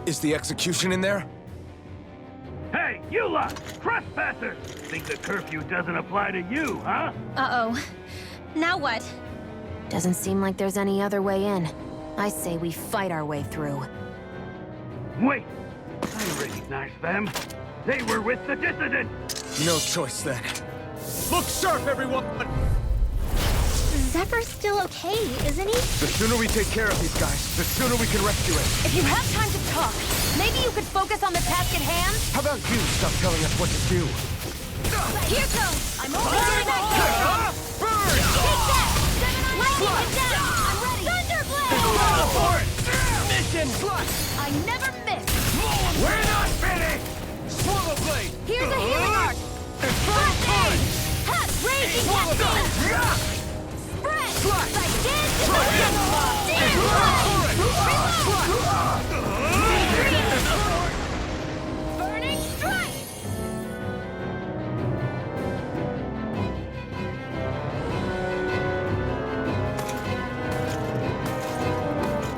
Is the execution in there? Hey, you lot! Trespassers! Think the curfew doesn't apply to you, huh? Uh-oh. Now what? Doesn't seem like there's any other way in. I say we fight our way through. Wait! I recognize them. They were with the dissident! No choice then. Look sharp, everyone! Zephyr's still okay, isn't he? The sooner we take care of these guys, the sooner we can rescue him. If you have time to talk, maybe you could focus on the task at hand? How about you stop telling us what to do? Here goes! I'm only getting back. Burn! Take that! Lightning it down! I'm ready! Thunderblade! Mission! I never miss! We're not finished! Swallow blade! Here's a healing arc! Blessing! Ha! Raging cascade! Spread! Psychic! Searing blade! Burning strike!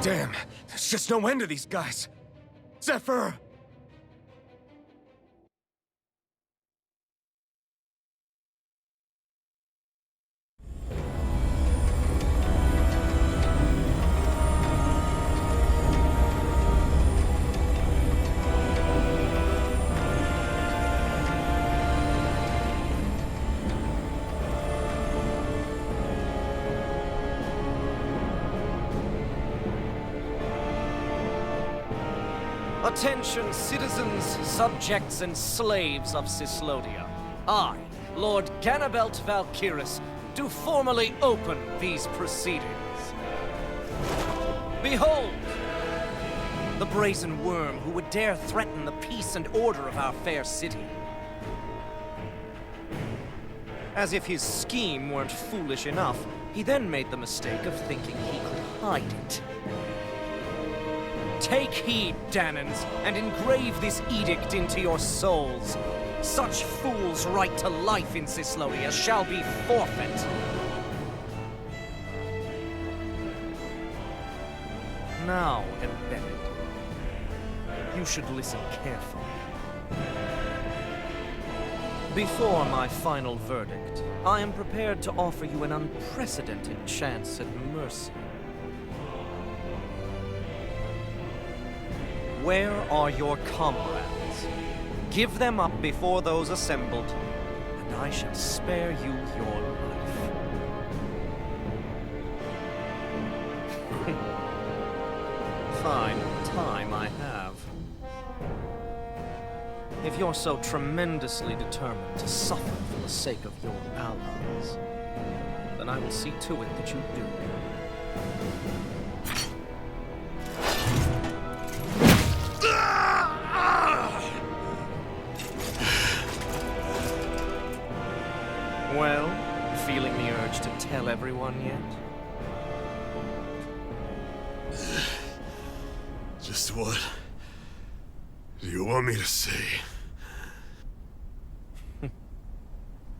Damn, there's just no end to these guys. Zephyr! Attention, citizens, subjects, and slaves of Cyslodia. I, Lord Ganabelt Valkyris, do formally open these proceedings. Behold! The brazen worm who would dare threaten the peace and order of our fair city. As if his scheme weren't foolish enough, he then made the mistake of thinking he could hide it. Take heed, Danans, and engrave this edict into your souls. Such fools' right to life in Cyslodia shall be forfeit. Now, embedded, you should listen carefully. Before my final verdict, I am prepared to offer you an unprecedented chance at mercy. Where are your comrades? Give them up before those assembled, and I shall spare you your life. Fine time I have. If you're so tremendously determined to suffer for the sake of your allies, then I will see to it that you do. Well, feeling the urge to tell everyone yet? Just what do you want me to say?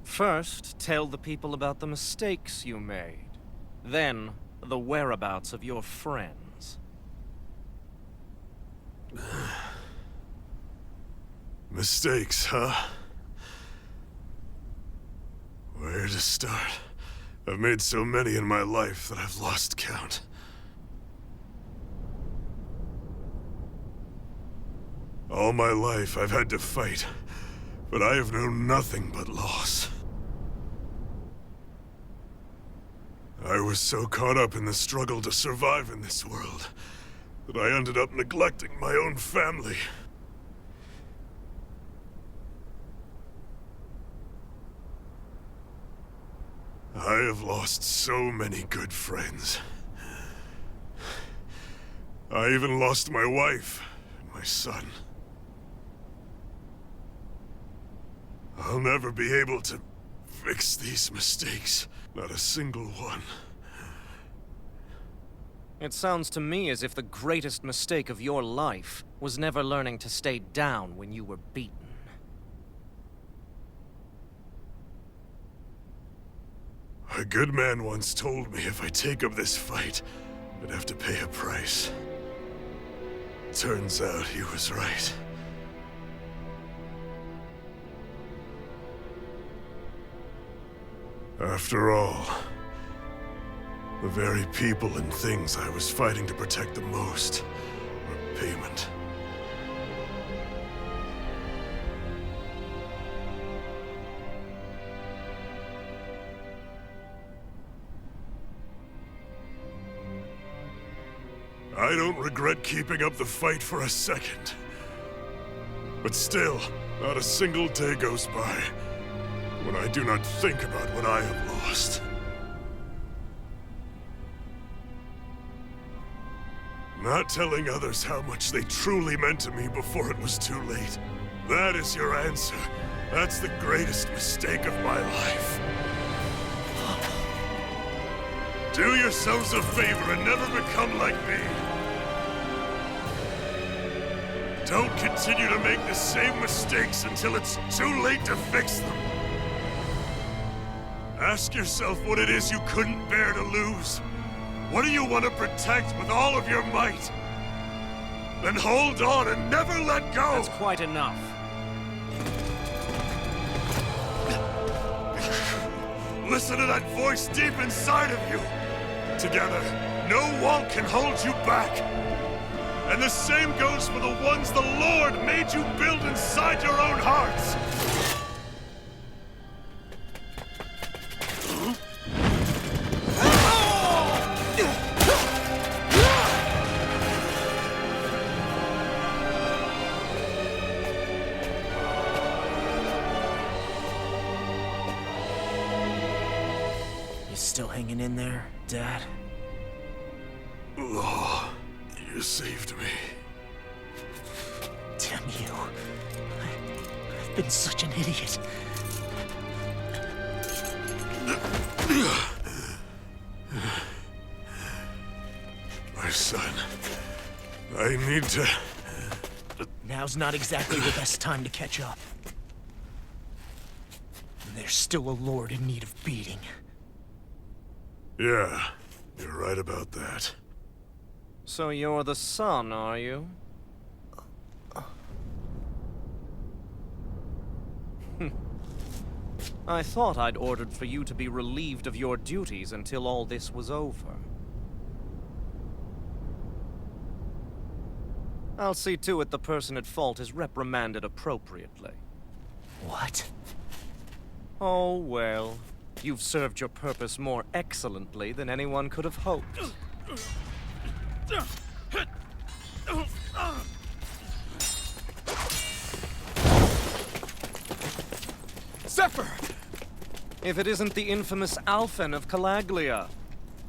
First, tell the people about the mistakes you made. Then, the whereabouts of your friends. Mistakes, huh? Where to start? I've made so many in my life that I've lost count. All my life I've had to fight, but I have known nothing but loss. I was so caught up in the struggle to survive in this world that I ended up neglecting my own family. I have lost so many good friends. I even lost my wife and my son. I'll never be able to fix these mistakes. Not a single one. It sounds to me as if the greatest mistake of your life was never learning to stay down when you were beaten. A good man once told me if I take up this fight, I'd have to pay a price. Turns out he was right. After all, the very people and things I was fighting to protect the most were payment. I don't regret keeping up the fight for a second. But still, not a single day goes by when I do not think about what I have lost. Not telling others how much they truly meant to me before it was too late. That is your answer. That's the greatest mistake of my life. Do yourselves a favor and never become like me. Don't continue to make the same mistakes until it's too late to fix them. Ask yourself what it is you couldn't bear to lose. What do you want to protect with all of your might? Then hold on and never let go! That's quite enough. Listen to that voice deep inside of you! Together, no wall can hold you back! And the same goes for the ones the Lord made you build inside your own hearts! You still hanging in there, Dad? Oh, you saved me. Damn you. I've been such an idiot. My son, I need to... Now's not exactly the best time to catch up. There's still a lord in need of beating. Yeah, you're right about that. So you're the son, are you? I thought I'd ordered for you to be relieved of your duties until all this was over. I'll see to it the person at fault is reprimanded appropriately. What? Oh, well. You've served your purpose more excellently than anyone could have hoped. Zephyr! If it isn't the infamous Alphen of Calaglia.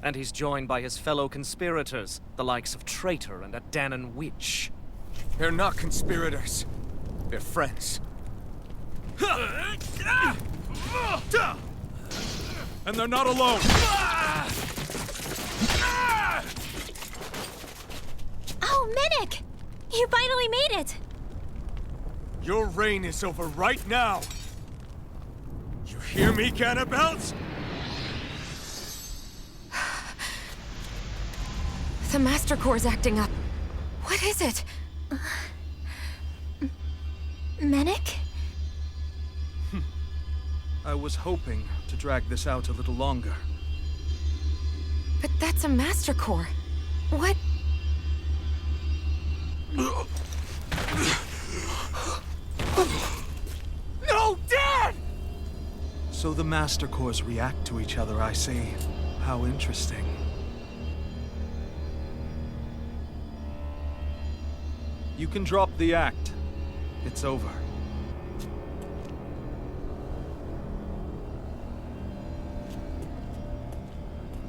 And he's joined by his fellow conspirators, the likes of Traitor and a Danan Witch. They're not conspirators. They're friends. And they're not alone! Oh, Minik! You finally made it! Your reign is over right now! You hear me, Cannibals? The Master Core's acting up. What is it? Minik? I was hoping to drag this out a little longer. But that's a Master Core. What? No, Dad! So the Master Cores react to each other, I see. How interesting. You can drop the act. It's over.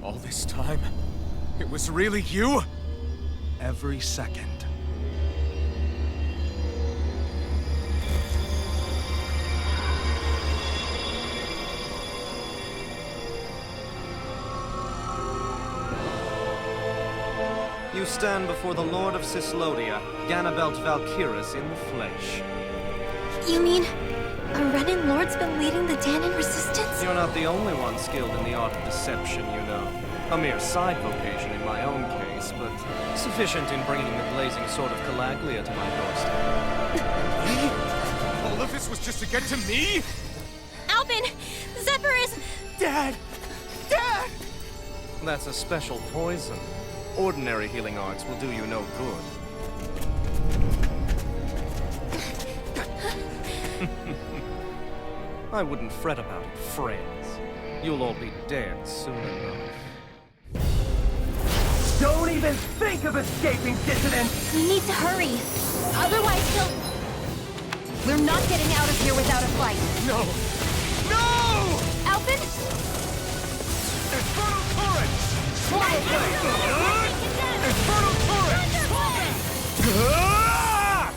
All this time, it was really you? Every second. You stand before the Lord of Cyslodia, Ganabelt Valkyris in the flesh. You mean a Renan Lord's been leading the Danan resistance? You're not the only one skilled in the art of deception, you know. A mere side vocation in my own case, but sufficient in bringing the blazing sword of Calaglia to my doorstep. All of this was just to get to me? Alvin! Zephyr is... Dad! Dad! That's a special poison. Ordinary healing arts will do you no good. I wouldn't fret about it, friends. You'll all be dead soon enough. Don't even think of escaping, dissidents! We need to hurry. Otherwise he'll... We're not getting out of here without a fight. No! No! Alvin? Infernal Torrent! Swallow blade! Infernal Torrent! Ah!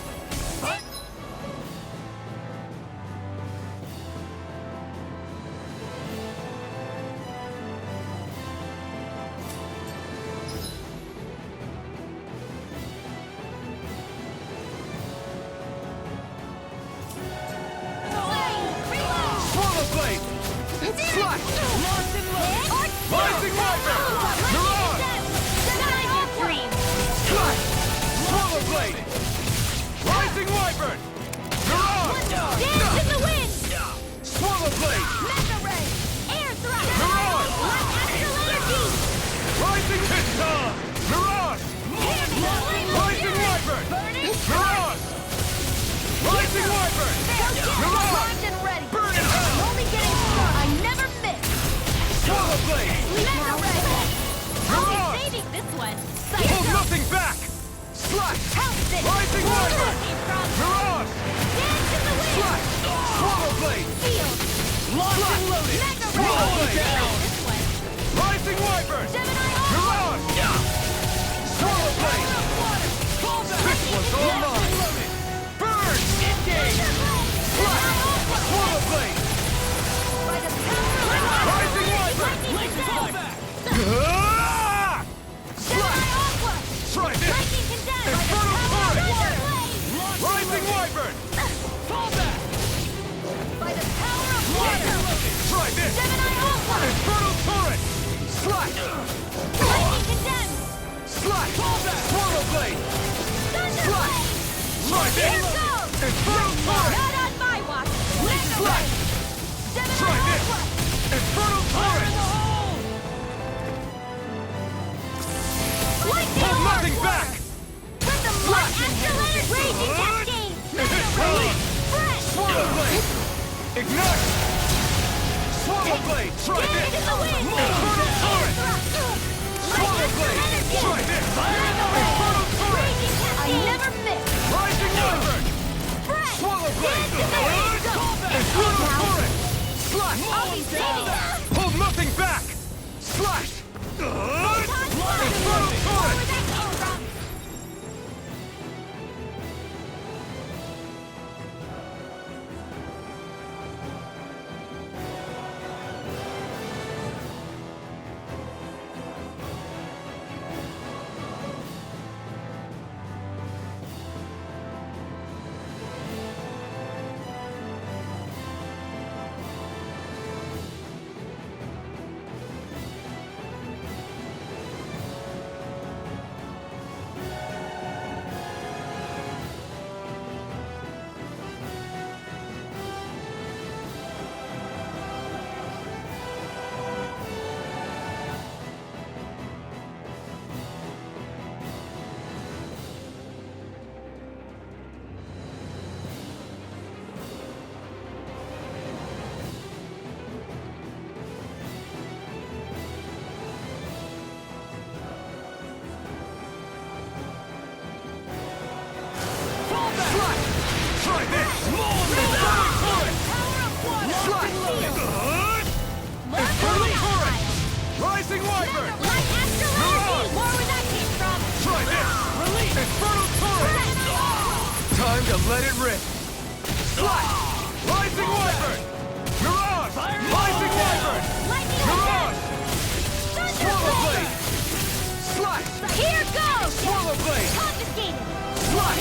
Swallow blade! Slash! Rising Wyvern! Mirage! Slash! Swallow blade! Rising Wyvern! Mirage! Dance in the wind! Swallow blade! Mega ray! Air thrust! Mirage! Astral energy! Rising Piston! Mirage! Rising Wyvern! Mirage! Rising Wyvern! Mirage! Locked and ready! Burn it out! Only getting started! I never miss! Swallow blade! Mega ray! I'll Mirage! be saving this one! Hold nothing back! Slash! Pounce it! Rising Wyvern! Mirage! Dance in the wind! Slash! Swallow blade! Field! Locked and loaded! Mega ray! Swallow blade! This one! Rising Wyvern! Gemini Hawk! Mirage! Swallow blade! This one's all mine! Burn! Engage! Slash! Swallow blade! By the power of Rising Wyvern! Ah! Slash! Try this! Infernal Torrent! Rising Wyvern! Fall back! By the power of water! Try this! Gemini Alpha! Infernal Torrent! Slash! Lightning condemned! Slash! Swallow blade! Thunder Slash! blade! Try Here this! goes! Infernal Torrent! Not on my watch! Mega Slash! ray! Gemini Try this! Alpha! Infernal Torrent! Lightning Hold orb! nothing back! With the Slash! astral energy! Raging cascade! Mega ray! Release! Fresh! Swallow blade! Ignite! Swallow blade! Try Dance this! in the wind! Infernal Torrent! Swallow blade! Try this! Infernal Torrent! Raging cascade! I never miss! Rising Wyvern! Fresh! Swallow blade! Dance in the wind! Infernal Torrent! Slash! I'll be saving that! Hold nothing back! Slash! Infernal Torrent! Try this! Infernal Torrent! Slash! Infernal Torrent! Rising Wyvern! More where that came from! Try this! Infernal Torrent! Time to let it rip! Slash! Rising Wyvern! Mirage! Rising Wyvern! Mirage! Swallow blade! Slash! Here goes! Swallow blade! Confiscated! Slash!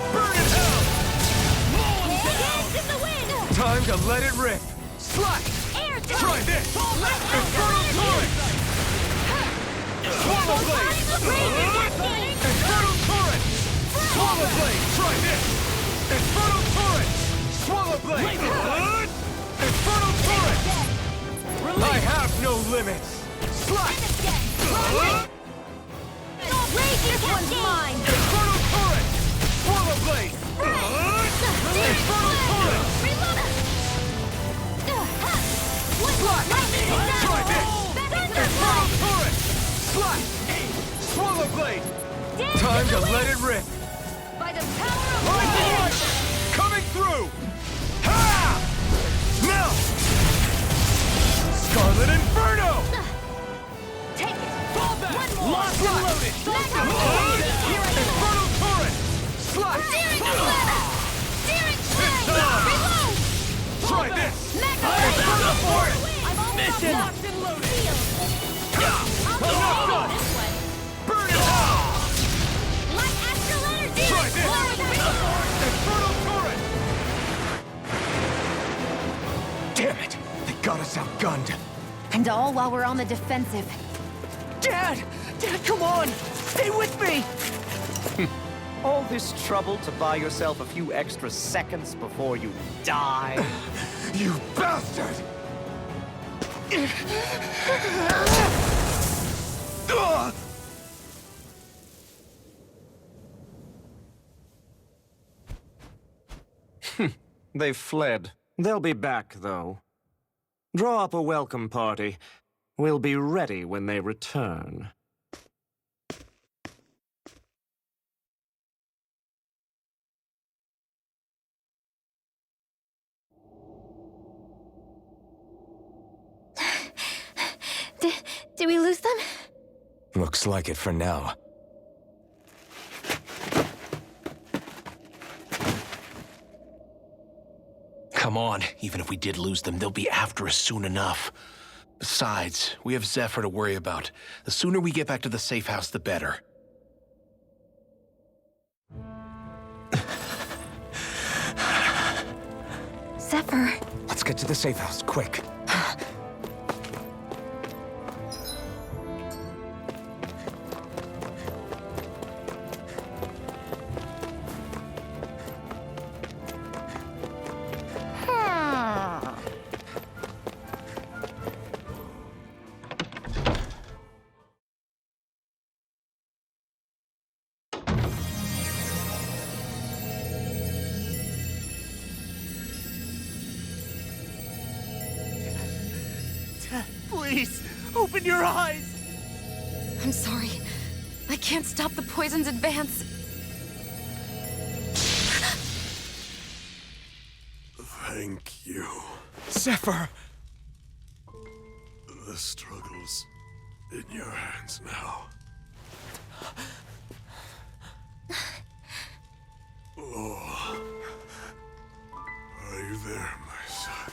Burn in hell! Dance in the wind! Time to let it rip! Slash! Air Try this! Infernal Torrent! Blade! Infernal Torrent! I have no limits! Slash! This one's mine! Infernal Torrent! Swallow Blade! Infernal Torrent! Try this! Infernal Torrent! Slash! Swallow Blade! Time to let it rip! By the power of Lightning Rush! Coming through! Ha! Now! Scarlet Inferno! Take it! Fall back! One more! Locked and loaded! Infernal Torrent! Slash! Searing Flame! Searing Flame! Reload! Try this! Mega Infernal Torrent! I'm all Mission! locked and loaded! I'm not done! Burn it all! Light Astral Energy! Try this! Infernal Torrent! Damn it! They got us outgunned. And all while we're on the defensive. Dad! Dad, come on! Stay with me! All this trouble to buy yourself a few extra seconds before you die? You bastard! They've fled. They'll be back, though. Draw up a welcome party. We'll be ready when they return. Did we lose them? Looks like it for now. Come on, even if we did lose them, they'll be after us soon enough. Besides, we have Zephyr to worry about. The sooner we get back to the safe house, the better. Zephyr. Let's get to the safe house, quick. Please, open your eyes! I'm sorry. I can't stop the poison's advance. Thank you. Zephyr! The struggle's in your hands now. Oh. Are you there, my son?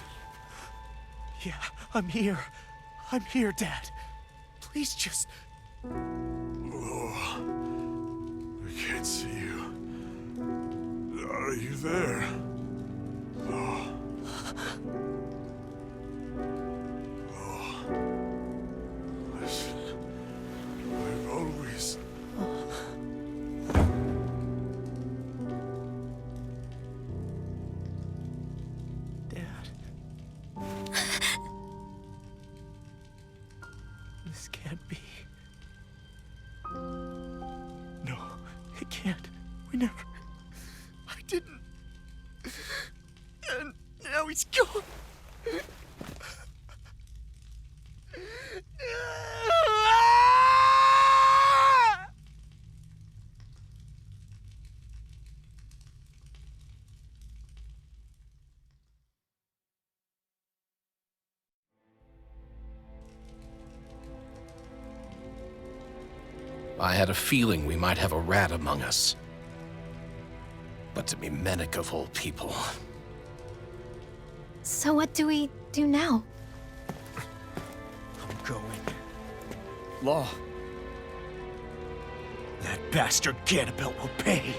Yeah, I'm here. I'm here, Dad. Please just... Oh. I can't see you. Are you there? Oh. Oh. Listen. I've always... Dad. This can't be. No, it can't. We never... I didn't. And now he's gone. I had a feeling we might have a rat among us. But to be Menek of all people... So what do we do now? I'm going. Law. That bastard Ganabelt will pay.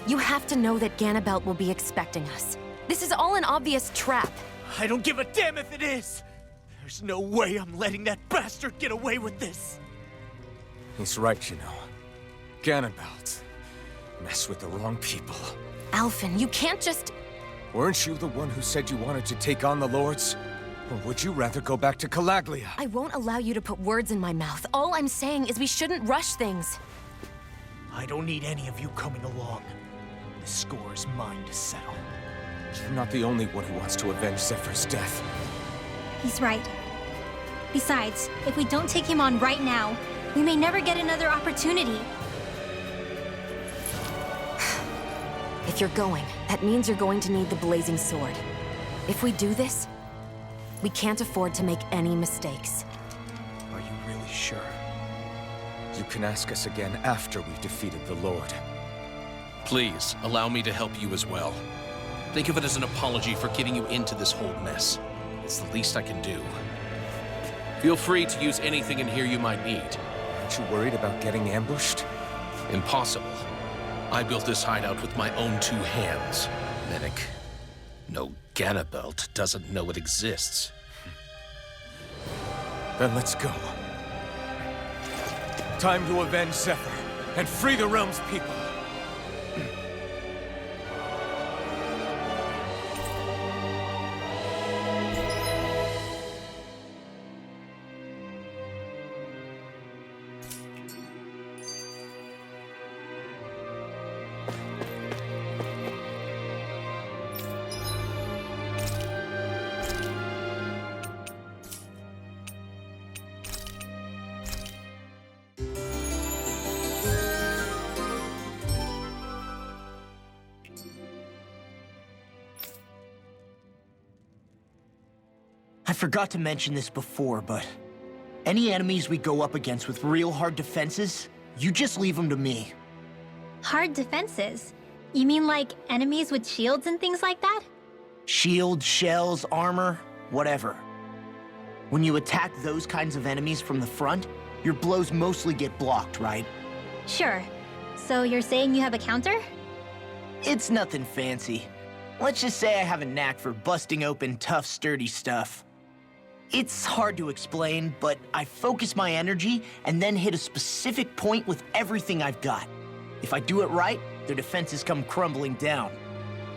You have to know that Ganabelt will be expecting us. This is all an obvious trap. I don't give a damn if it is! There's no way I'm letting that bastard get away with this! He's right, you know. Ganabelt. Mess with the wrong people. Alphen, you can't just... Weren't you the one who said you wanted to take on the Lords? Or would you rather go back to Calaglia? I won't allow you to put words in my mouth. All I'm saying is we shouldn't rush things. I don't need any of you coming along. The score is mine to settle. You're not the only one who wants to avenge Zephyr's death. He's right. Besides, if we don't take him on right now, we may never get another opportunity. If you're going, that means you're going to need the Blazing Sword. If we do this, we can't afford to make any mistakes. Are you really sure? You can ask us again after we've defeated the Lord. Please, allow me to help you as well. Think of it as an apology for getting you into this whole mess. It's the least I can do. Feel free to use anything in here you might need. Aren't you worried about getting ambushed? Impossible. I built this hideout with my own 2 hands. Medic. No, Ganabelt doesn't know it exists. Then let's go. Time to avenge Zephyr and free the realm's people. I forgot to mention this before, but any enemies we go up against with real hard defenses, you just leave them to me. Hard defenses? You mean like enemies with shields and things like that? Shields, shells, armor, whatever. When you attack those kinds of enemies from the front, your blows mostly get blocked, right? Sure. So you're saying you have a counter? It's nothing fancy. Let's just say I have a knack for busting open tough, sturdy stuff. It's hard to explain, but I focus my energy and then hit a specific point with everything I've got. If I do it right, their defenses come crumbling down.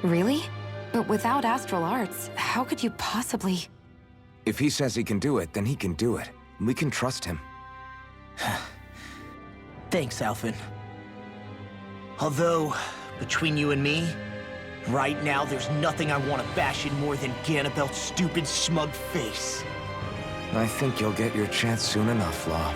Really? But without astral arts, how could you possibly... If he says he can do it, then he can do it. We can trust him. Thanks, Alphen. Although, between you and me, right now there's nothing I want to bash in more than Ganabelt's stupid, smug face. I think you'll get your chance soon enough, Law.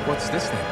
What's this thing?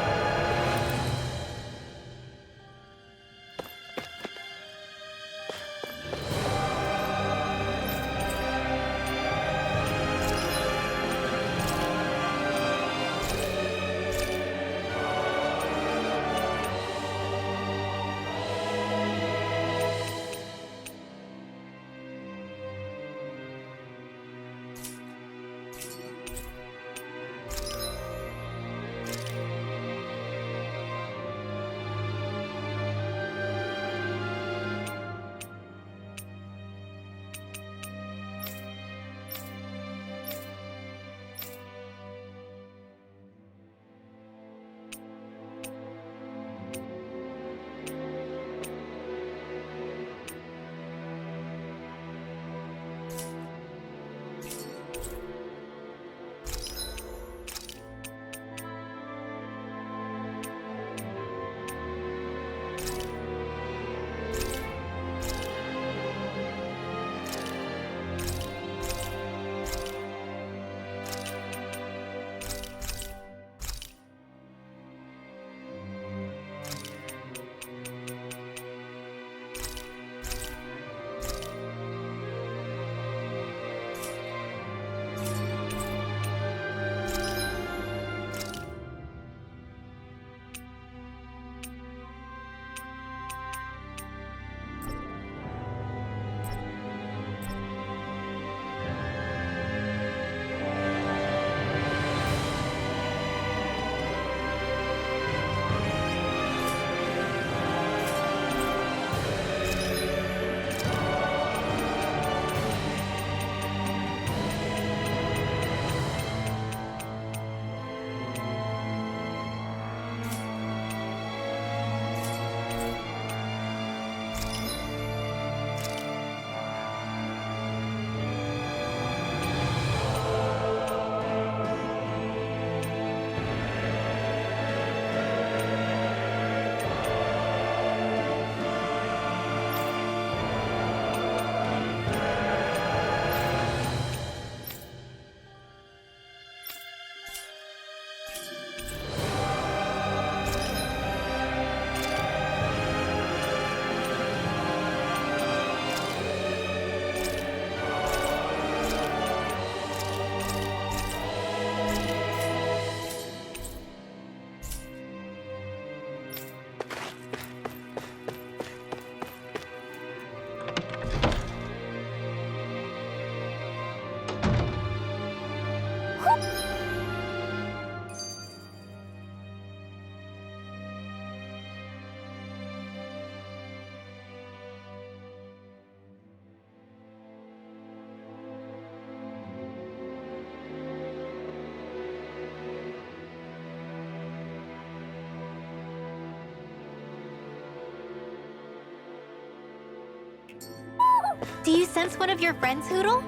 Do you sense one of your friends, Hootle?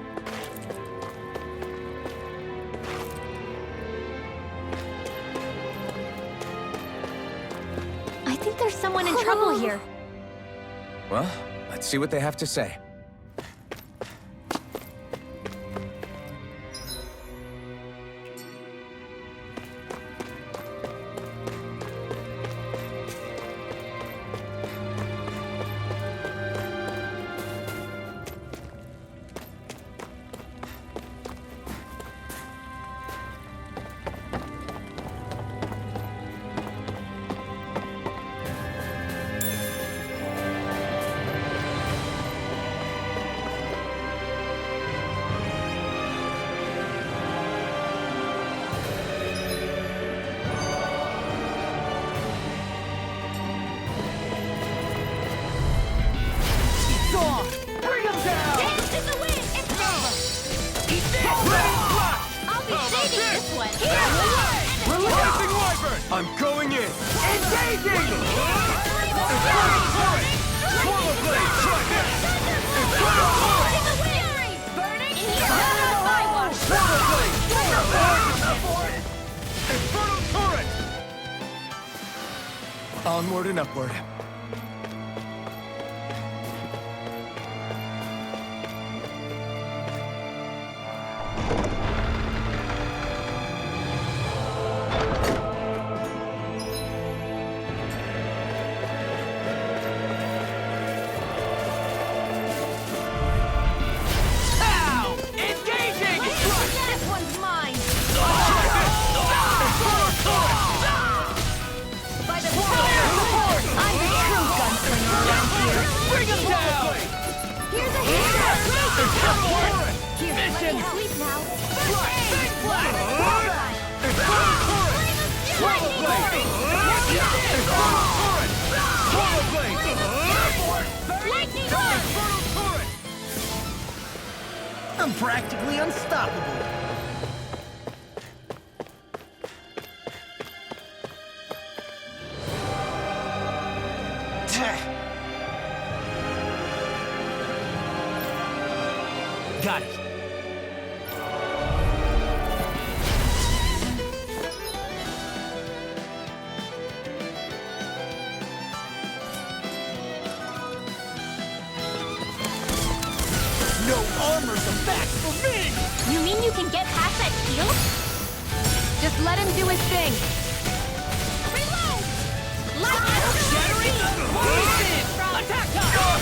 I think there's someone in trouble here. Well, let's see what they have to say. I'm going in! Engaging! Infernal Torrent! Swallow Blade! Try this! Infernal Torrent! Swallow Blade! Infernal Torrent! Onward and upward. I'm practically unstoppable. Got it. No armor's a match for me! You mean you can get past that shield? Just let him do his thing. Reload! Lightning! Attack time!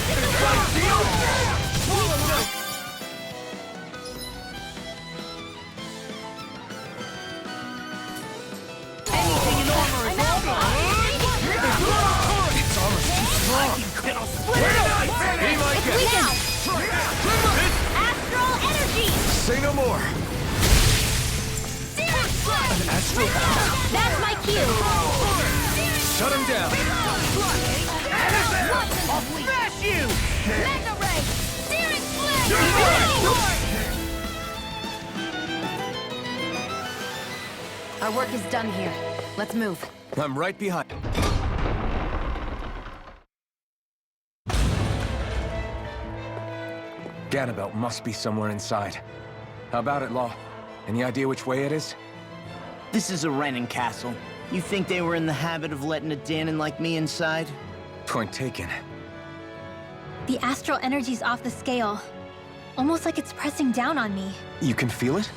Anything in armor is Its armor's too strong! It'll split it! Be my guest! Astral energy! Say no more! An astral... That's my cue! Shut him down! I'll smash you! Mega ray! Searing flame! Our work is done here. Let's move. I'm right behind. Ganabelt must be somewhere inside. How about it, Law? Any idea which way it is? This is a Renin castle. You think they were in the habit of letting a Danon like me inside? Point taken. The astral energy's off the scale. Almost like it's pressing down on me. You can feel it?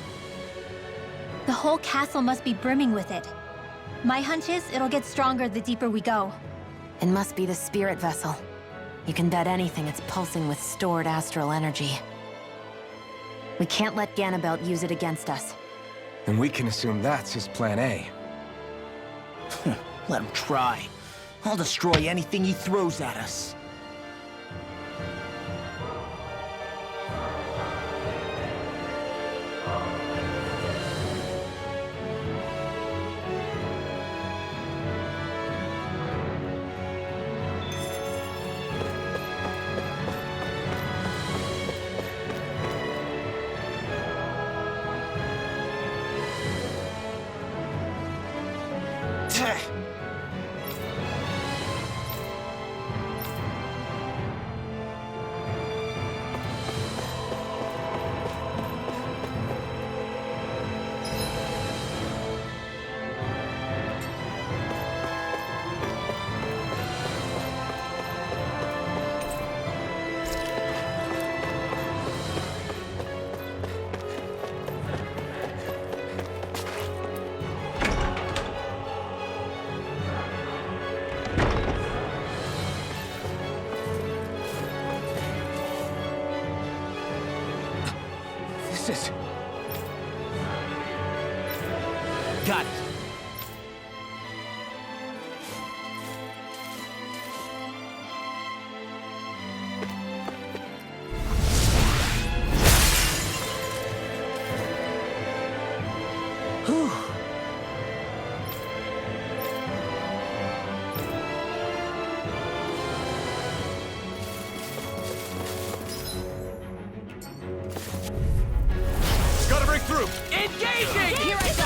The whole castle must be brimming with it. My hunch is it'll get stronger the deeper we go. It must be the spirit vessel. You can bet anything it's pulsing with stored astral energy. We can't let Ganabelt use it against us. And we can assume that's his plan A. Let him try. I'll destroy anything he throws at us. Got it. Gotta break through! Engaging! Here I go!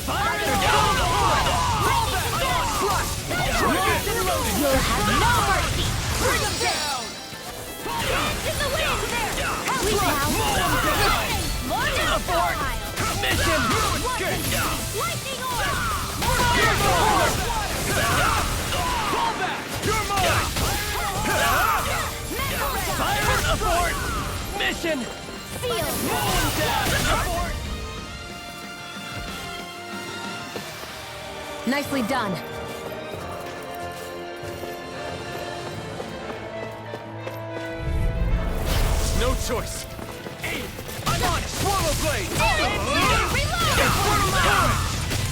Fire it down! Roll back! Flush! Locked and loaded! You'll have no mercy! Bring him down! In the wind! We Abort! Mission! Lightning orb! Fall back! You're mine! Fire abort! Mission! Seal! Moon dash! Abort! Nicely done. No choice! I'm on it! Swallow blade!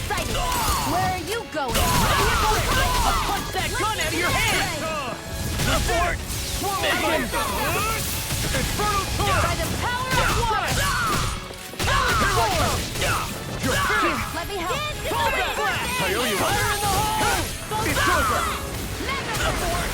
Sighted! Where are you going? I'll punch that gun out of your hand! Abort! Mission! Infernal torch! By the power of water! You're finished! Let me help! Fall back! I owe you one. Fire in the hole! It's over! Abort!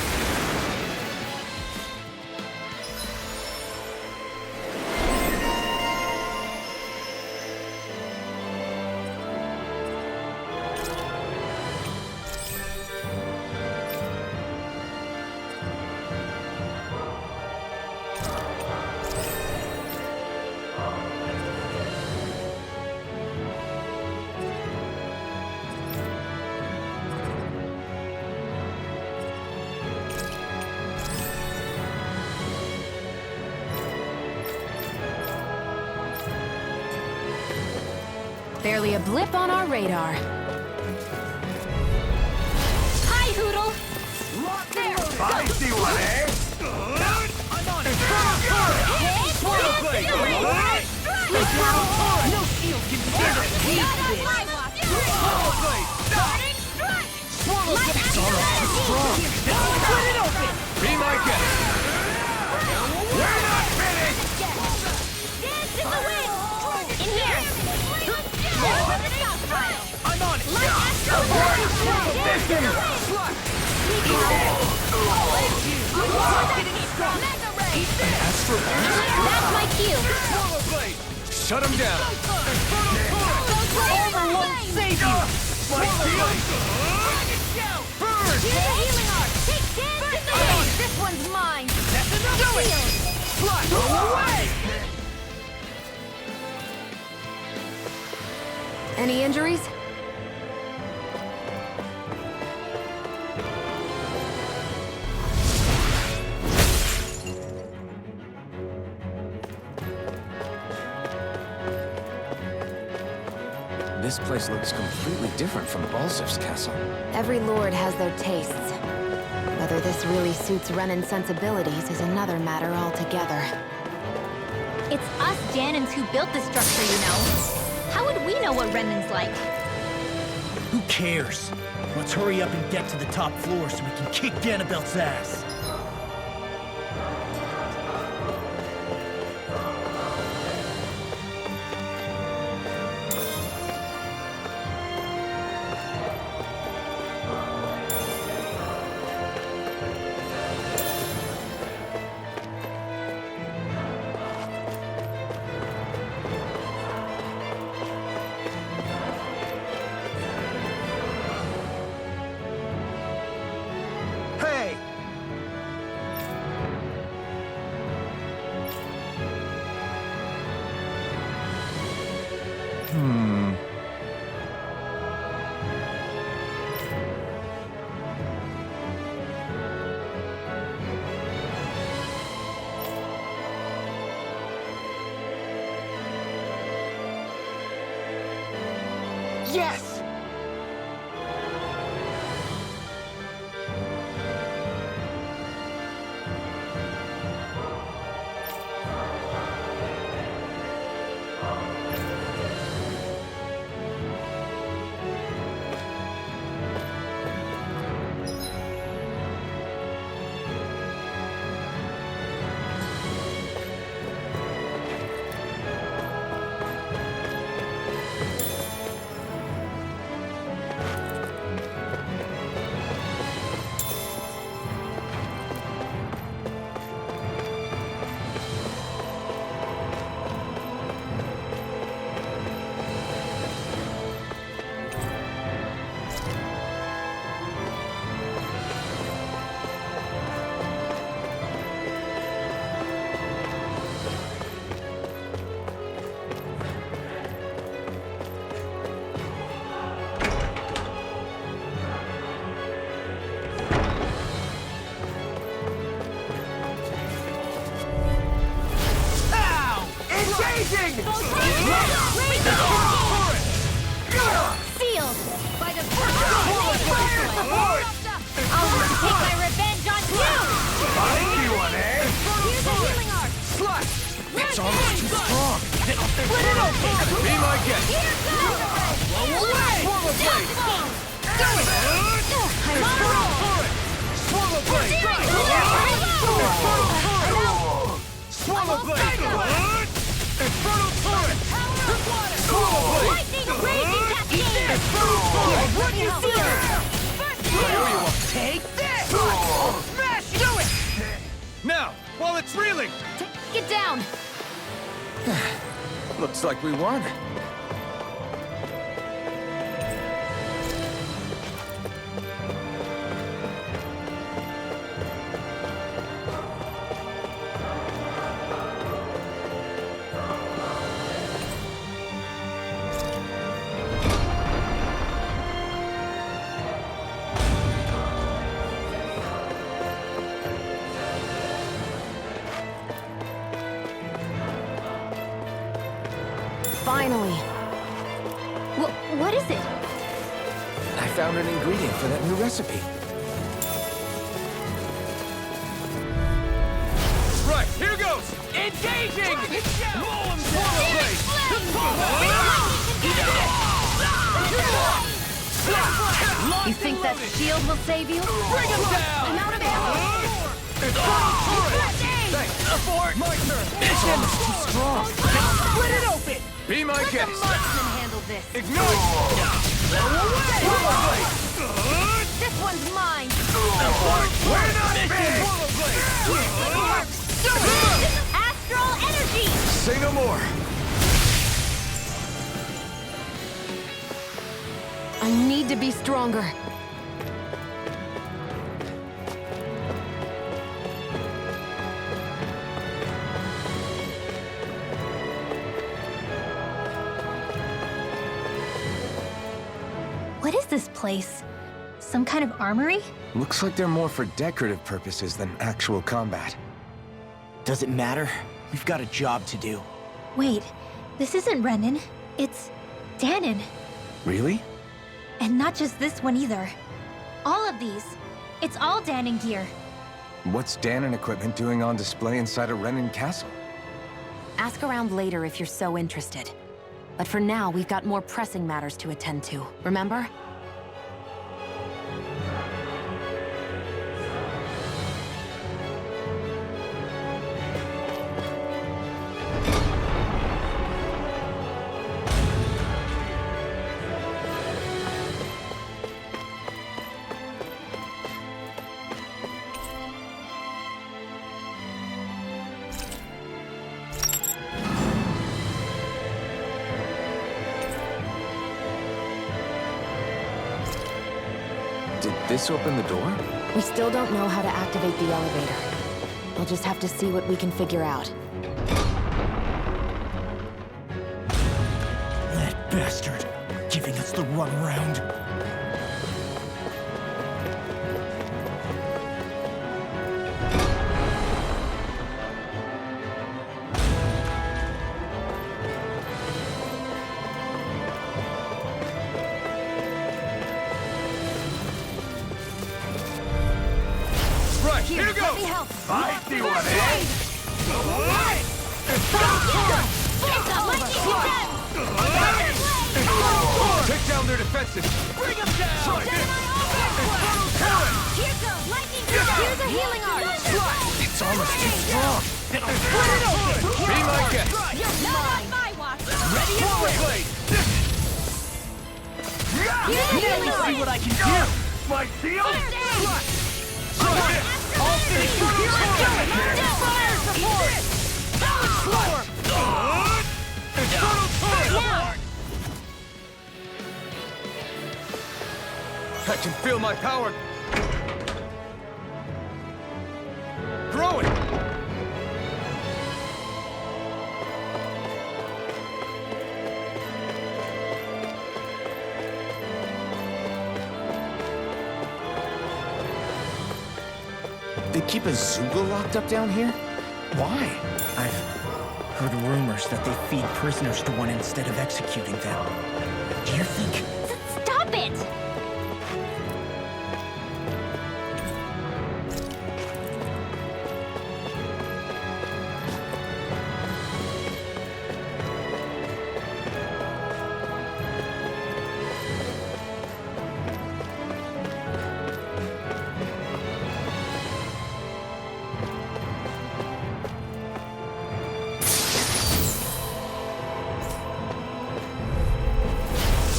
Barely a blip on our radar. Hi, Hoodle! There! I see one, eh? I'm on it! Swallow blade! No shield can stand a heat, bitch! Swallow blade! Swallow blade! Split it open! Be my guest. We're not finished! Dance in the wind! In here! There's the stockpile! I'm on it! Mission! Mega Ray! That's my cue! Swallow blade! Shut him down! Armor won't save you! My shield! Burn! Use the healing art! Take dance in the wind! This one's mine! That's enough! Do it! Flush! Go away! Any injuries? This place looks completely different from Balzer's castle. Every lord has their tastes. Whether this really suits Renan's sensibilities is another matter altogether. It's us Janins who built this structure, you know. How would we know what Renan's like? Who cares? Let's hurry up and get to the top floor so we can kick Ganabelt's ass. Hey! Yes! Engaging! Sealed by the fire! I'll take my revenge on you! Spiky one, eh? Here's a healing arc! Slut! It's almost too strong! Split it open! Be my guest! Here goes! Swallow blade! Do it! I'm on a roll! Swallow blade! Swallow blade! Infernal turret! Swallow blade! Lightning raging cascade! What you feel? Take this! Smash! Do it! Now, while it's reeling! Get down! Looks like we won. Finally. What is it? I found an ingredient for that new recipe. Right, here goes! Engaging! You think that shield will save you? Bring him down! I'm out of ammo! Abort! My turn! Mission! Strong! Split it open! Be my Let the guest! marksman handle this. Ignite! This one's mine. We're not big! Astral energy! Say no more. I need to be stronger. What is this place? Some kind of armory? Looks like they're more for decorative purposes than actual combat. Does it matter? We've got a job to do. Wait, this isn't Renan. It's Danon. Really? And not just this one either. All of these. It's all Danon gear. What's Danon equipment doing on display inside a Renan castle? Ask around later if you're so interested. But for now, we've got more pressing matters to attend to, remember? Did this open the door? We still don't know how to activate the elevator. We'll just have to see what we can figure out. That bastard! Giving us the runaround. Right, here Let goes! me help! Spicy one, eh? Take down their defenses! Bring him down! Here's a healing arc! It's almost too strong! Be my guest! Not on my watch! Ready and blade! Here's a See what I can do! My shield! All fire support! I can feel my power growing! They keep a Zoogle locked up down here? Why? Heard rumors that they feed prisoners to one instead of executing them. Do you think... Stop it!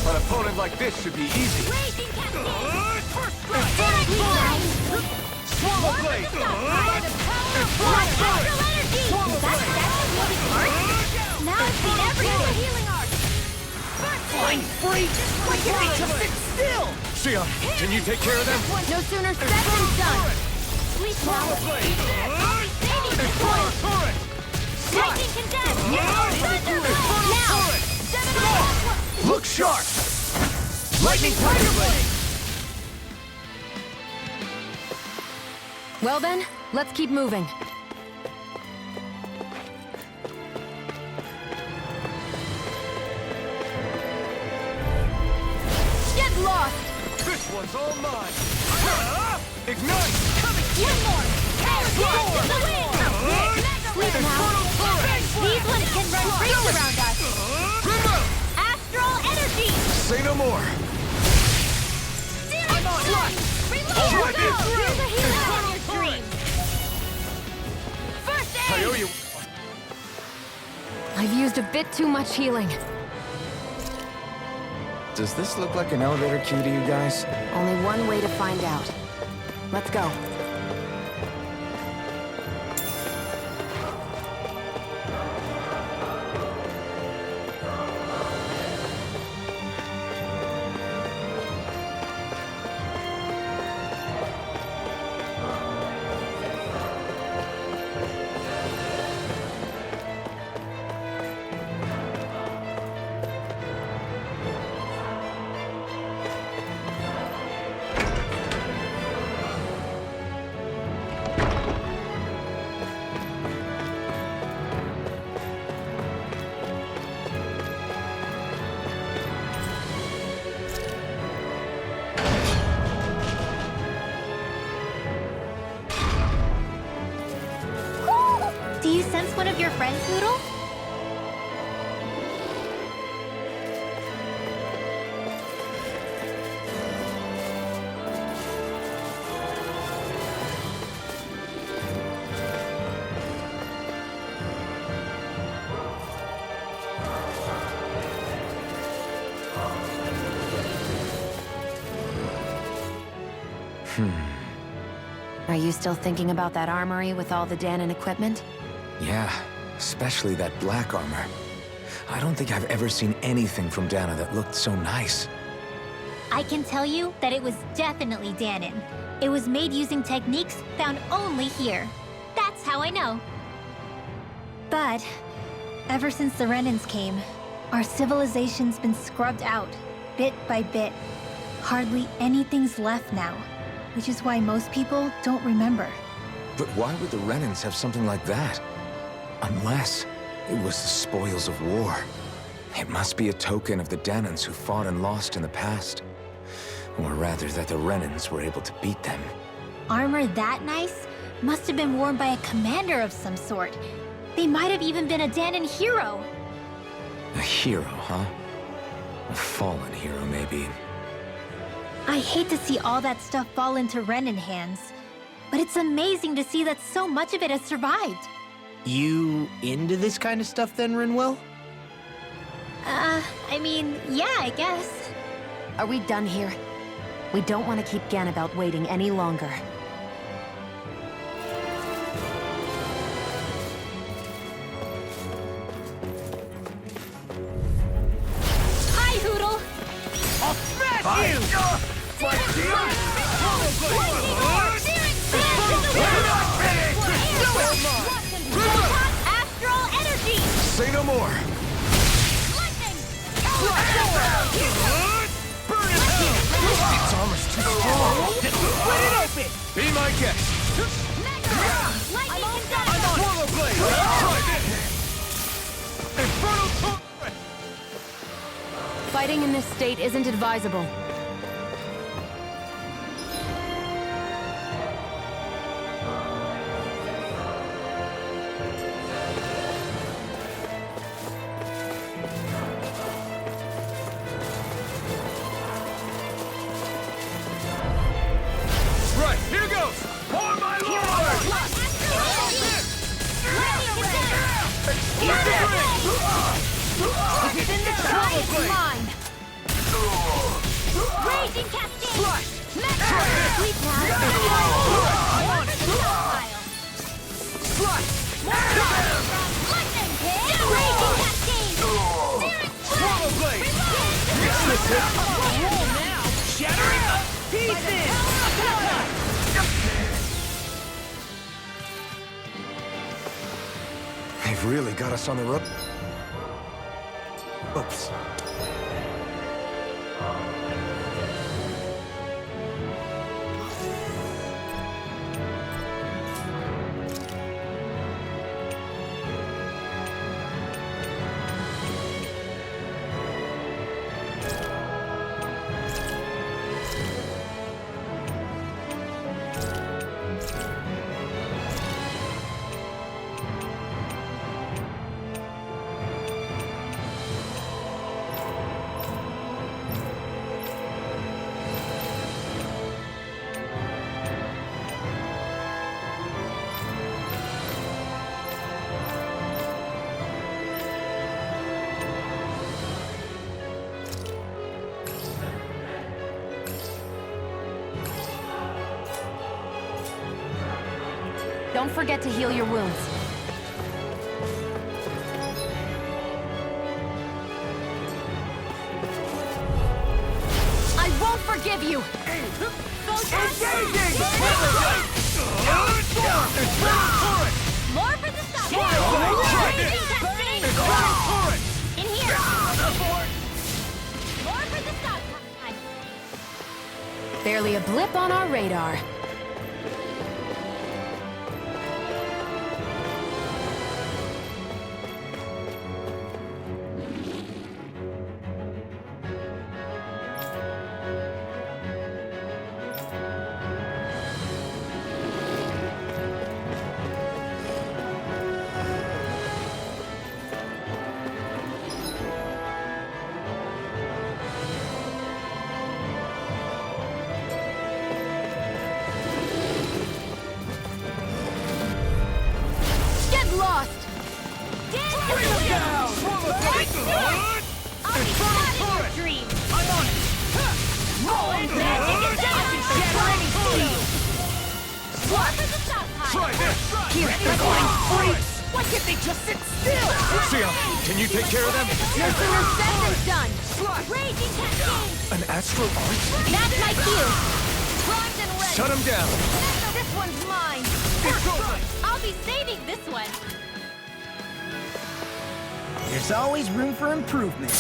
An opponent like this should be easy. Swallow blade! Now it's been everything! Healing art! Flying freak! Why can't they just sit still? Xion, can you take care of them? No sooner said than done! Sweet Swallow blade! Turret! Lightning condemned! Now! Look sharp! Lightning Tiger Blade! Well then, let's keep moving. Get lost! This one's all mine! Ignite! One more! Power blast in the wind! Sleep now! These ones can run free around us! Astral energy! Say no more! I'm on flush! Reload! Go! Here's a healing on your dreams! First aid! I owe you... I've used a bit too much healing. Does this look like an elevator queue to you guys? Only one way to find out. Let's go. Do you sense one of your friends, Poodle? Are you still thinking about that armory with all the Dahnan equipment? Yeah, especially that black armor. I don't think I've ever seen anything from Dahna that looked so nice. I can tell you that it was definitely Dahnan. It was made using techniques found only here. That's how I know. But ever since the Renans came, our civilization's been scrubbed out, bit by bit. Hardly anything's left now, which is why most people don't remember. But why would the Renans have something like that? Unless it was the spoils of war. It must be a token of the Dahnans who fought and lost in the past. Or rather, that the Renans were able to beat them. Armor that nice must have been worn by a commander of some sort. They might have even been a Dahnan hero. A hero, huh? A fallen hero, maybe. I hate to see all that stuff fall into Renan hands, but it's amazing to see that so much of it has survived. You into this kind of stuff then, Rinwell? I mean, yeah, I guess. Are we done here? We don't want to keep Ganabelt waiting any longer. Hi, Hoodle! I'll smash you! Astral energy! Say no more! Lightning! Burn in hell! Its armor's too strong! Split it open! Be my guest! Lightning! Swallow blade! Try this! Fighting in this state isn't advisable. Right, here goes! For my lord! Mine! Raging Cascade! Try Lightning Pit! Raging Cascade! Searing Blade! Shattering the pieces! They've really got us on the rope. Oops. Don't forget to heal your wounds. I won't forgive you! More for the stop! In here! More for the stop time! Barely a blip on our radar. Why can't they just sit still? Sion, can you take care of them? Interception's done! Raging Cascade! An astral arch? That's my cue! Primed and ready! Shut him down! This one's mine! I'll be saving this one! There's always room for improvement.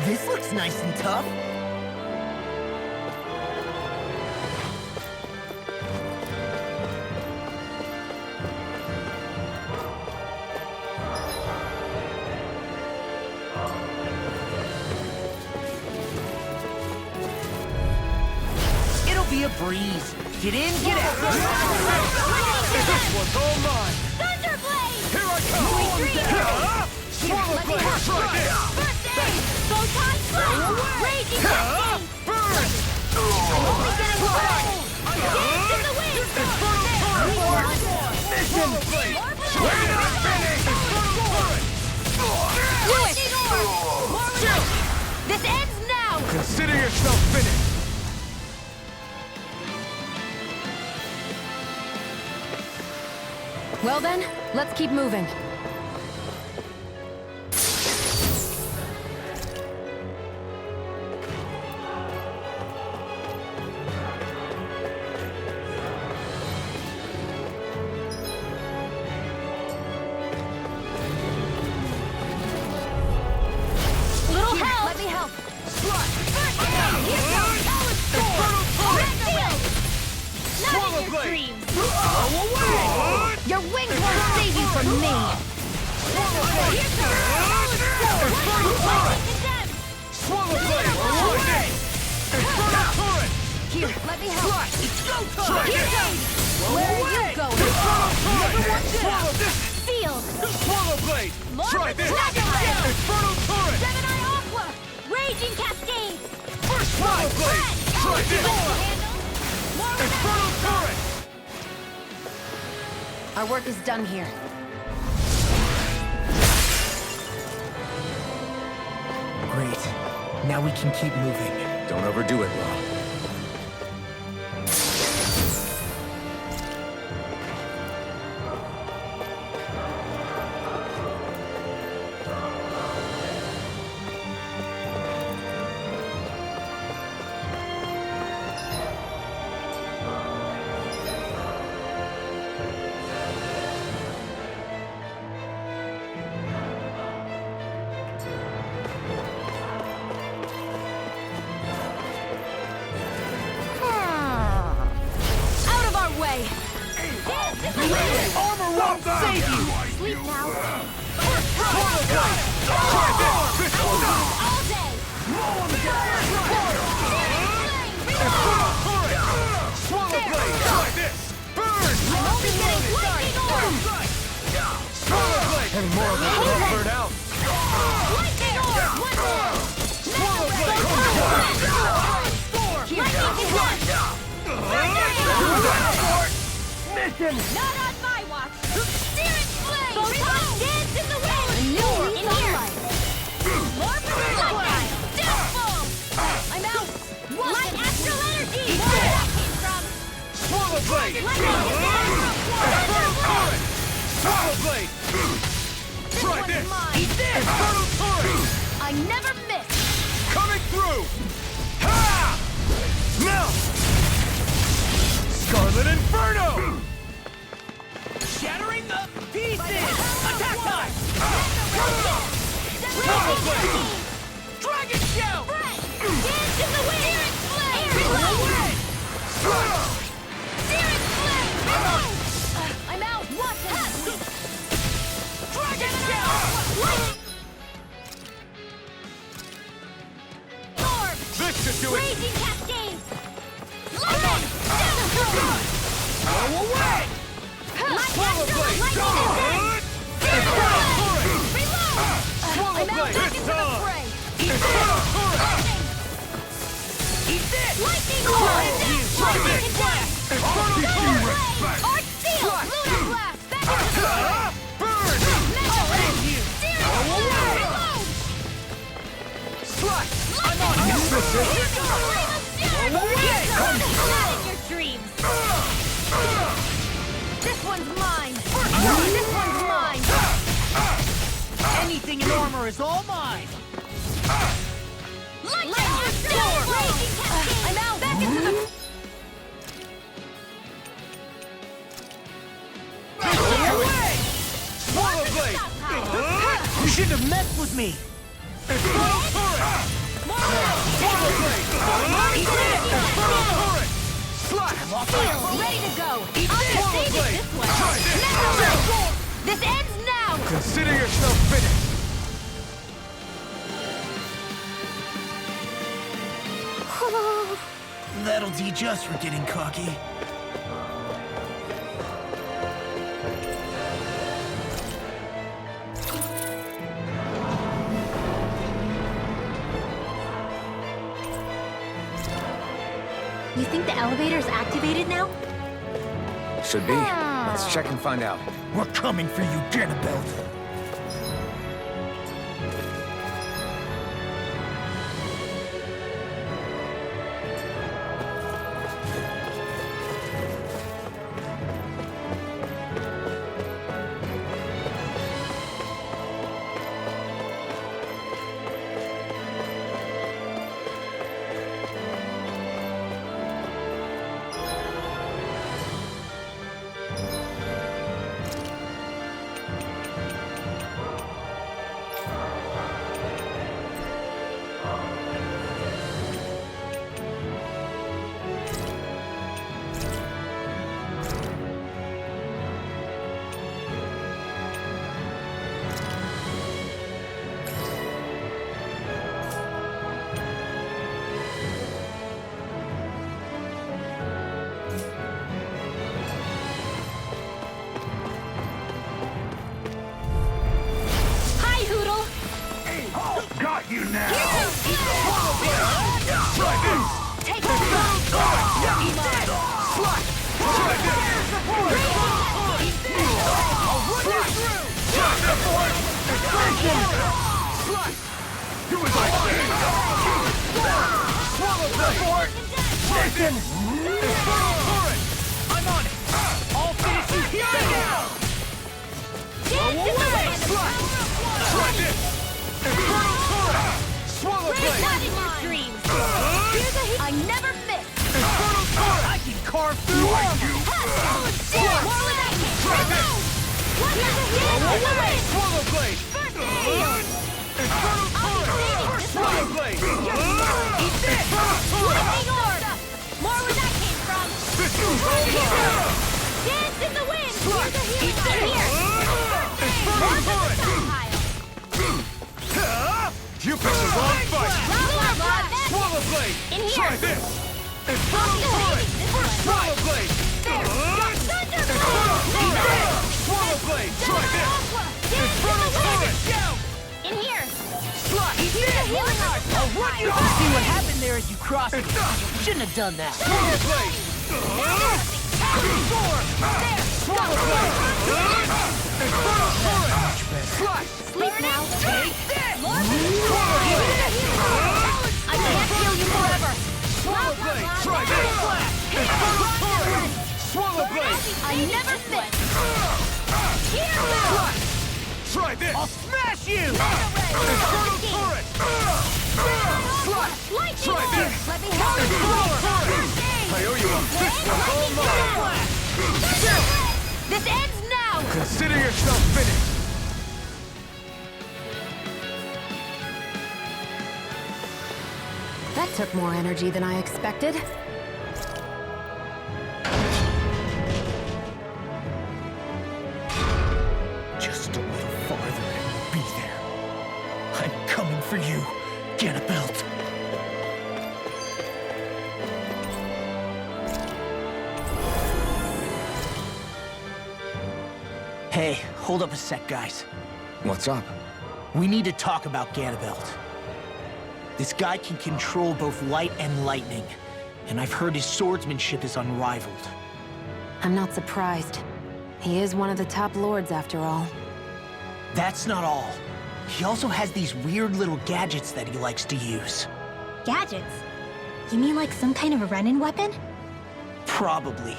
This looks nice and tough. It'll be a breeze. Get in, get out. This one's all mine! Thunderblade! Here I come! Let me have First aid! Photon Blast! Raging Cascade! Burn! Only getting started! Dance in the wind! Mission! Lewis! This ends now! Consider yourself finished! Well then, let's keep moving. for me! Swallow blade! Try this! Inferno turret! Here, let me help! It's go time! Here goes! Where are you going? Swallow this! Sealed! Swallow blade! Try this! Dragon Blade! Inferno turret! Gemini Aqua! Raging Cascade! First swallow blade! Try this! Inferno turret! Our work is done here. Great. Now we can keep moving. Don't overdo it, Law. Out of our way! Armor won't save you! Sleep now. Swallow blade! Try this! All day! Inferno turret! Swallow blade! Try this! Burn! Lightning Orb! Swallow blade! And more of them will burn out! Lightning Orb! One more! Swallow blade! Mission! Not on my watch! Searing Flame! Dance in the wind! In here! More projectile! Downfall! I'm out! Light Astral Energy! Where that came from! Swallow blade! Lightning Inferno turret! Swallow blade! Try this! Eat this! Inferno turret! I never miss! Coming through! Ha! Now! Scarlet Inferno! Shattering the pieces! Attack time! Swallow blade! Dragon shell! Dance in the wind! Searing Flame! Away! Searing Flame! I'm out! Watch it! Dragon shell! Orb! This should do it! Raging Cascade! Lightning! Go away! Swallow blade! Inferno turret! Swallow blade! This time! Inferno turret! Eat this! Lightning Orb! Try this! Inferno turret! Arc Seal! Lunar Blast! Back into the fray! Burn! Searing Flame! Reload! Slash! I'm on it! Here's your flame of fury! Away! Not in your dreams! This one's mine! This one's mine! Anything in armor is all mine! Lightning Astral! Raging Cascade! I'm out! Back into the... Away! Swallow blade! You shouldn't have messed with me! Inferno turret! Swallow blade! Inferno turret! Slash! Ready to go! Swallow blade! Try this! This ends now! Consider yourself finished! That'll teach us for getting cocky. You think the elevator's activated now? Should be. Let's check and find out. We're coming for you, Ganabelt. for it! Listen! Infernal Turret! I'm on it! I'll finish you here now! Whoa, away! Try this! Infernal Turret! Swallow Blade! I never miss! Infernal Turret! I can carve through you! Try this! Away! Swallow Blade! Infernal Turret! Swallow Blade! Eat this! Lightning orb! More where that came from! This is all mine! Dance in the wind! Slash! Eat this! Infernal Turret! You picked the wrong fight! Swallow Blade! In here! Try this! Infernal Turret! Swallow Blade! Swallow Blade! Try this! Infernal Turret! In here! Eat this! I'll run you off! See what happened there as you crossed it. Shouldn't have done that. Swallow Blade! Swallow Blade! Infernal Turret! Slash! Sleep now! Take this! Swallow I can't heal you forever! Swallow Blade! Try this! Infernal Turret! Swallow Blade! I never fit! Slash! Try this! I'll smash you! Infernal Turret! Slash! Try this! Let me help you! Infernal Turret! I owe you a fist of all mine! This ends now! Consider yourself finished! That took more energy than I expected. Just a little farther and be there. I'm coming for you, Ganabelt. Hey, hold up a sec, guys. What's up? We need to talk about Ganabelt. This guy can control both light and lightning, and I've heard his swordsmanship is unrivaled. I'm not surprised. He is one of the top lords, after all. That's not all. He also has these weird little gadgets that he likes to use. Gadgets? You mean like some kind of a Renin weapon? Probably.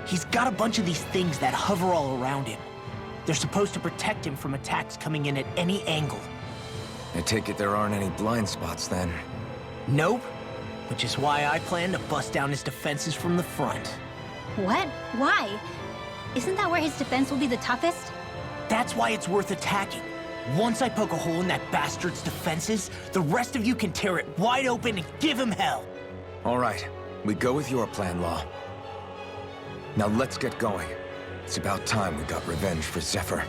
He's got a bunch of these things that hover all around him. They're supposed to protect him from attacks coming in at any angle. I take it there aren't any blind spots then. Nope. Which is why I plan to bust down his defenses from the front. What? Why? Isn't that where his defense will be the toughest? That's why it's worth attacking. Once I poke a hole in that bastard's defenses, the rest of you can tear it wide open and give him hell. All right, we go with your plan, Law. Now let's get going. It's about time we got revenge for Zephyr.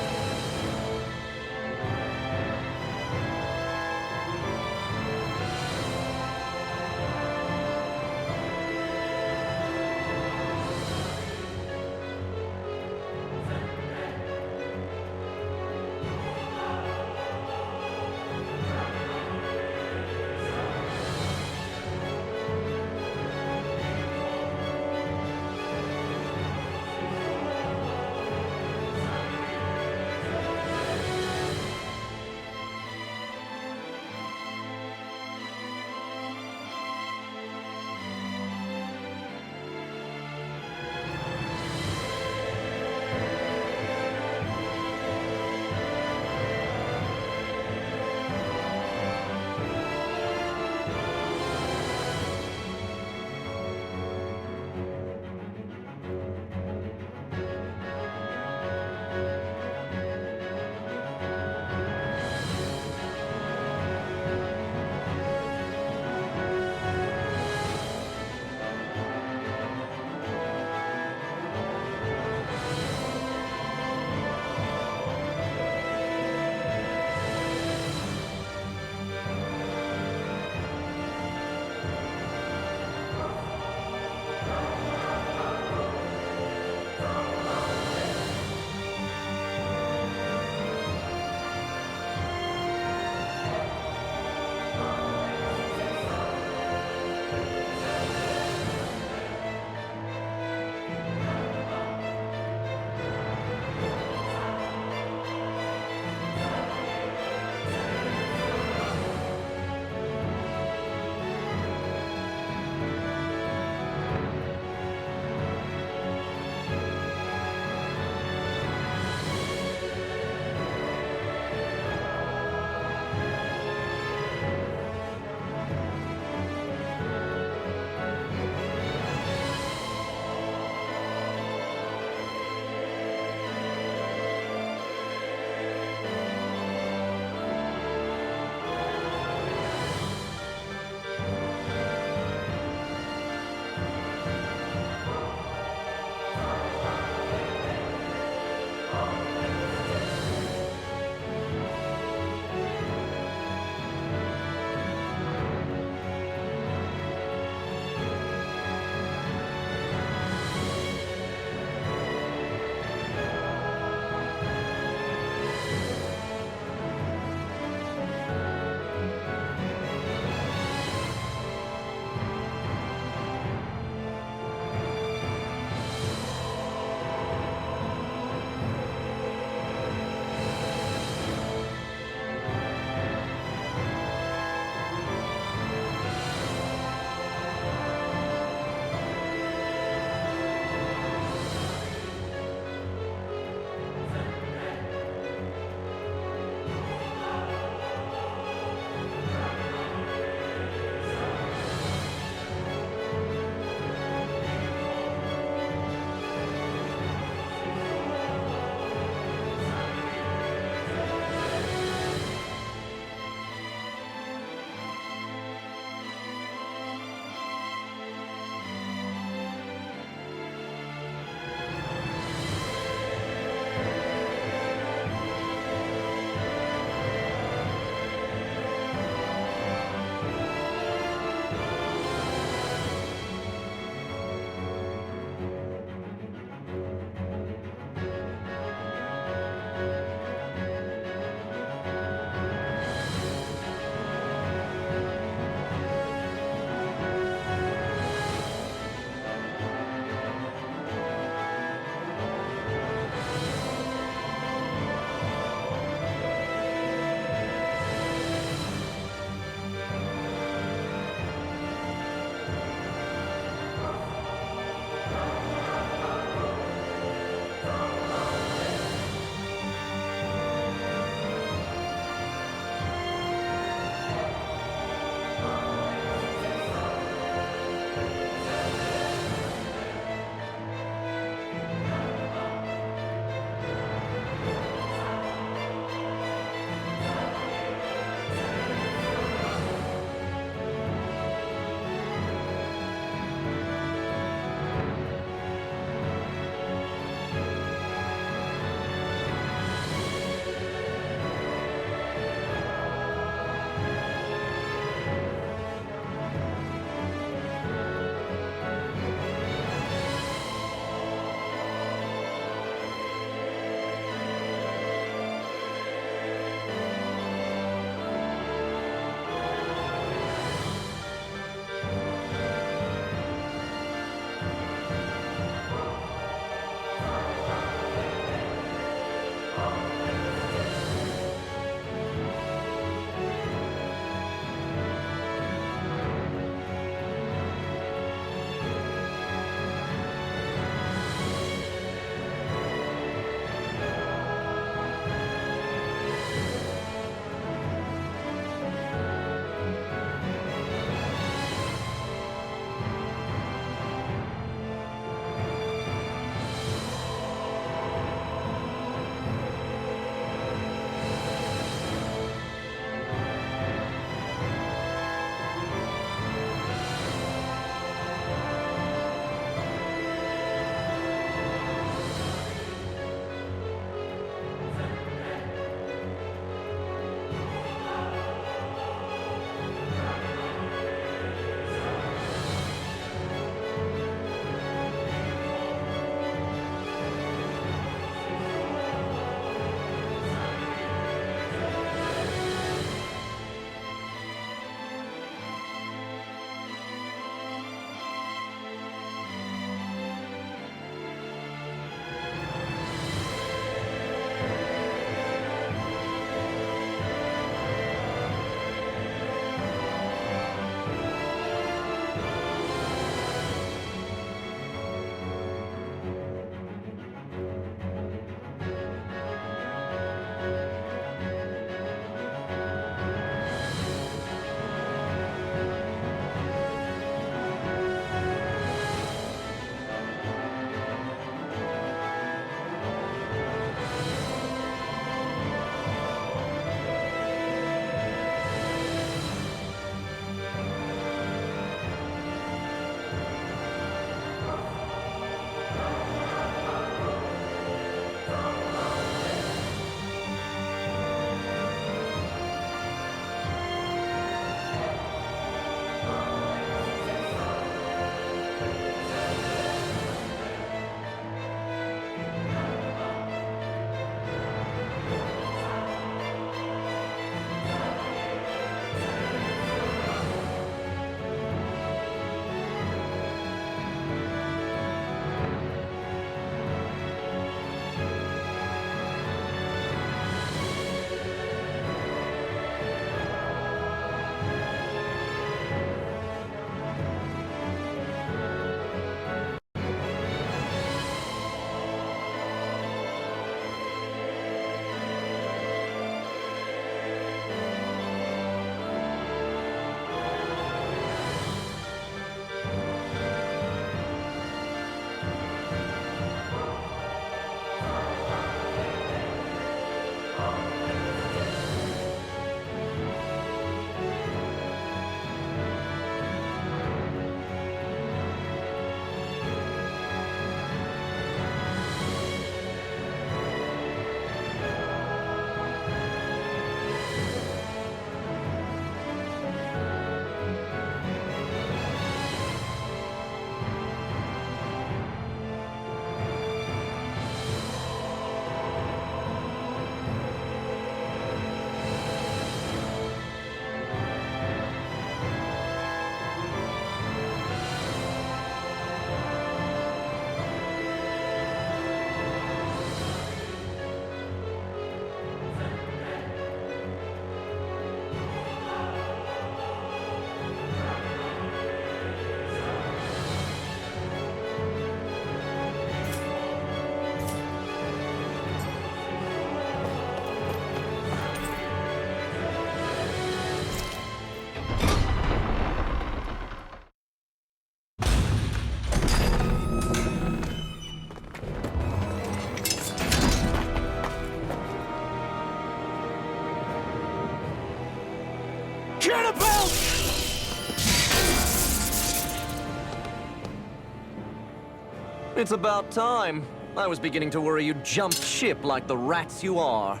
It's about time. I was beginning to worry you jumped ship like the rats you are.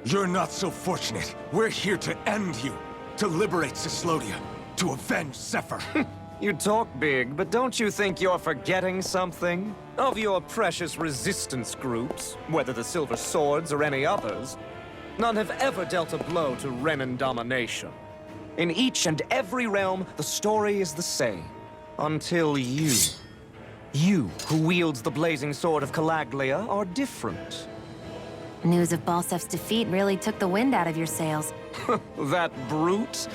You're not so fortunate. We're here to end you. To liberate Cyslodia. To avenge Zephyr. You talk big, but don't you think you're forgetting something? Of your precious resistance groups, whether the Silver Swords or any others, none have ever dealt a blow to Renan domination. In each and every realm, the story is the same. Until you. You, who wields the blazing sword of Calaglia, are different. News of Balsef's defeat really took the wind out of your sails. That brute?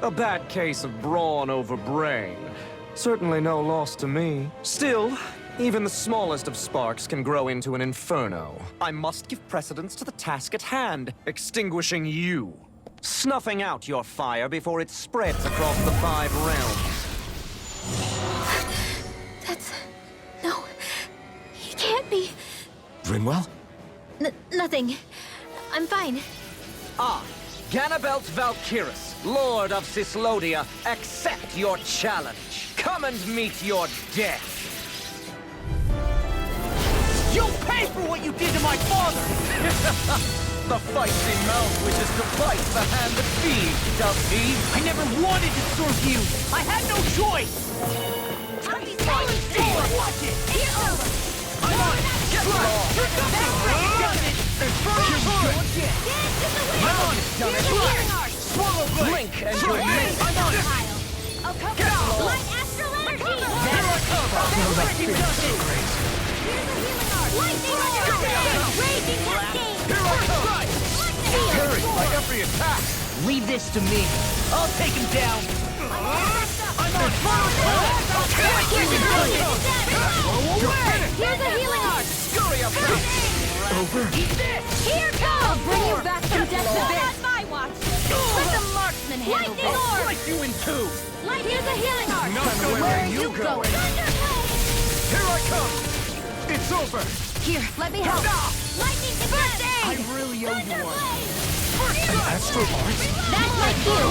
A bad case of brawn over brain. Certainly no loss to me. Still, even the smallest of sparks can grow into an inferno. I must give precedence to the task at hand, extinguishing you. Snuffing out your fire before it spreads across the 5 realms. No, he can't be. Rinwell? Nothing. I'm fine. I, Ganabelt Valkyris, Lord of Cyslodia, accept your challenge. Come and meet your death. You'll pay for what you did to my father! The feisty mouth wishes to bite the hand that feeds, does he? I never wanted to serve you! I had no choice! Watch it! I'm on it! Get lost! Done it! I'm on it! Done it! Swallow blade! Blink and you'll miss. I'm on it! Get off! Light astral energy! Here I come! Lightning strike! Raging cascade! Here I come! Parry by every attack! Leave this to me. I'll take him down. I'm on fire! Here's a healing art! Scurry up Over? Here goes! I'll bring you back from death to this! On my watch! Let the marksman handle this! I'll slice you in two! Here's a healing art! Not Where are you going? Here I come! It's over! Here, let me help! Lightning first aid! I really owe you one. An astral art? That's like you!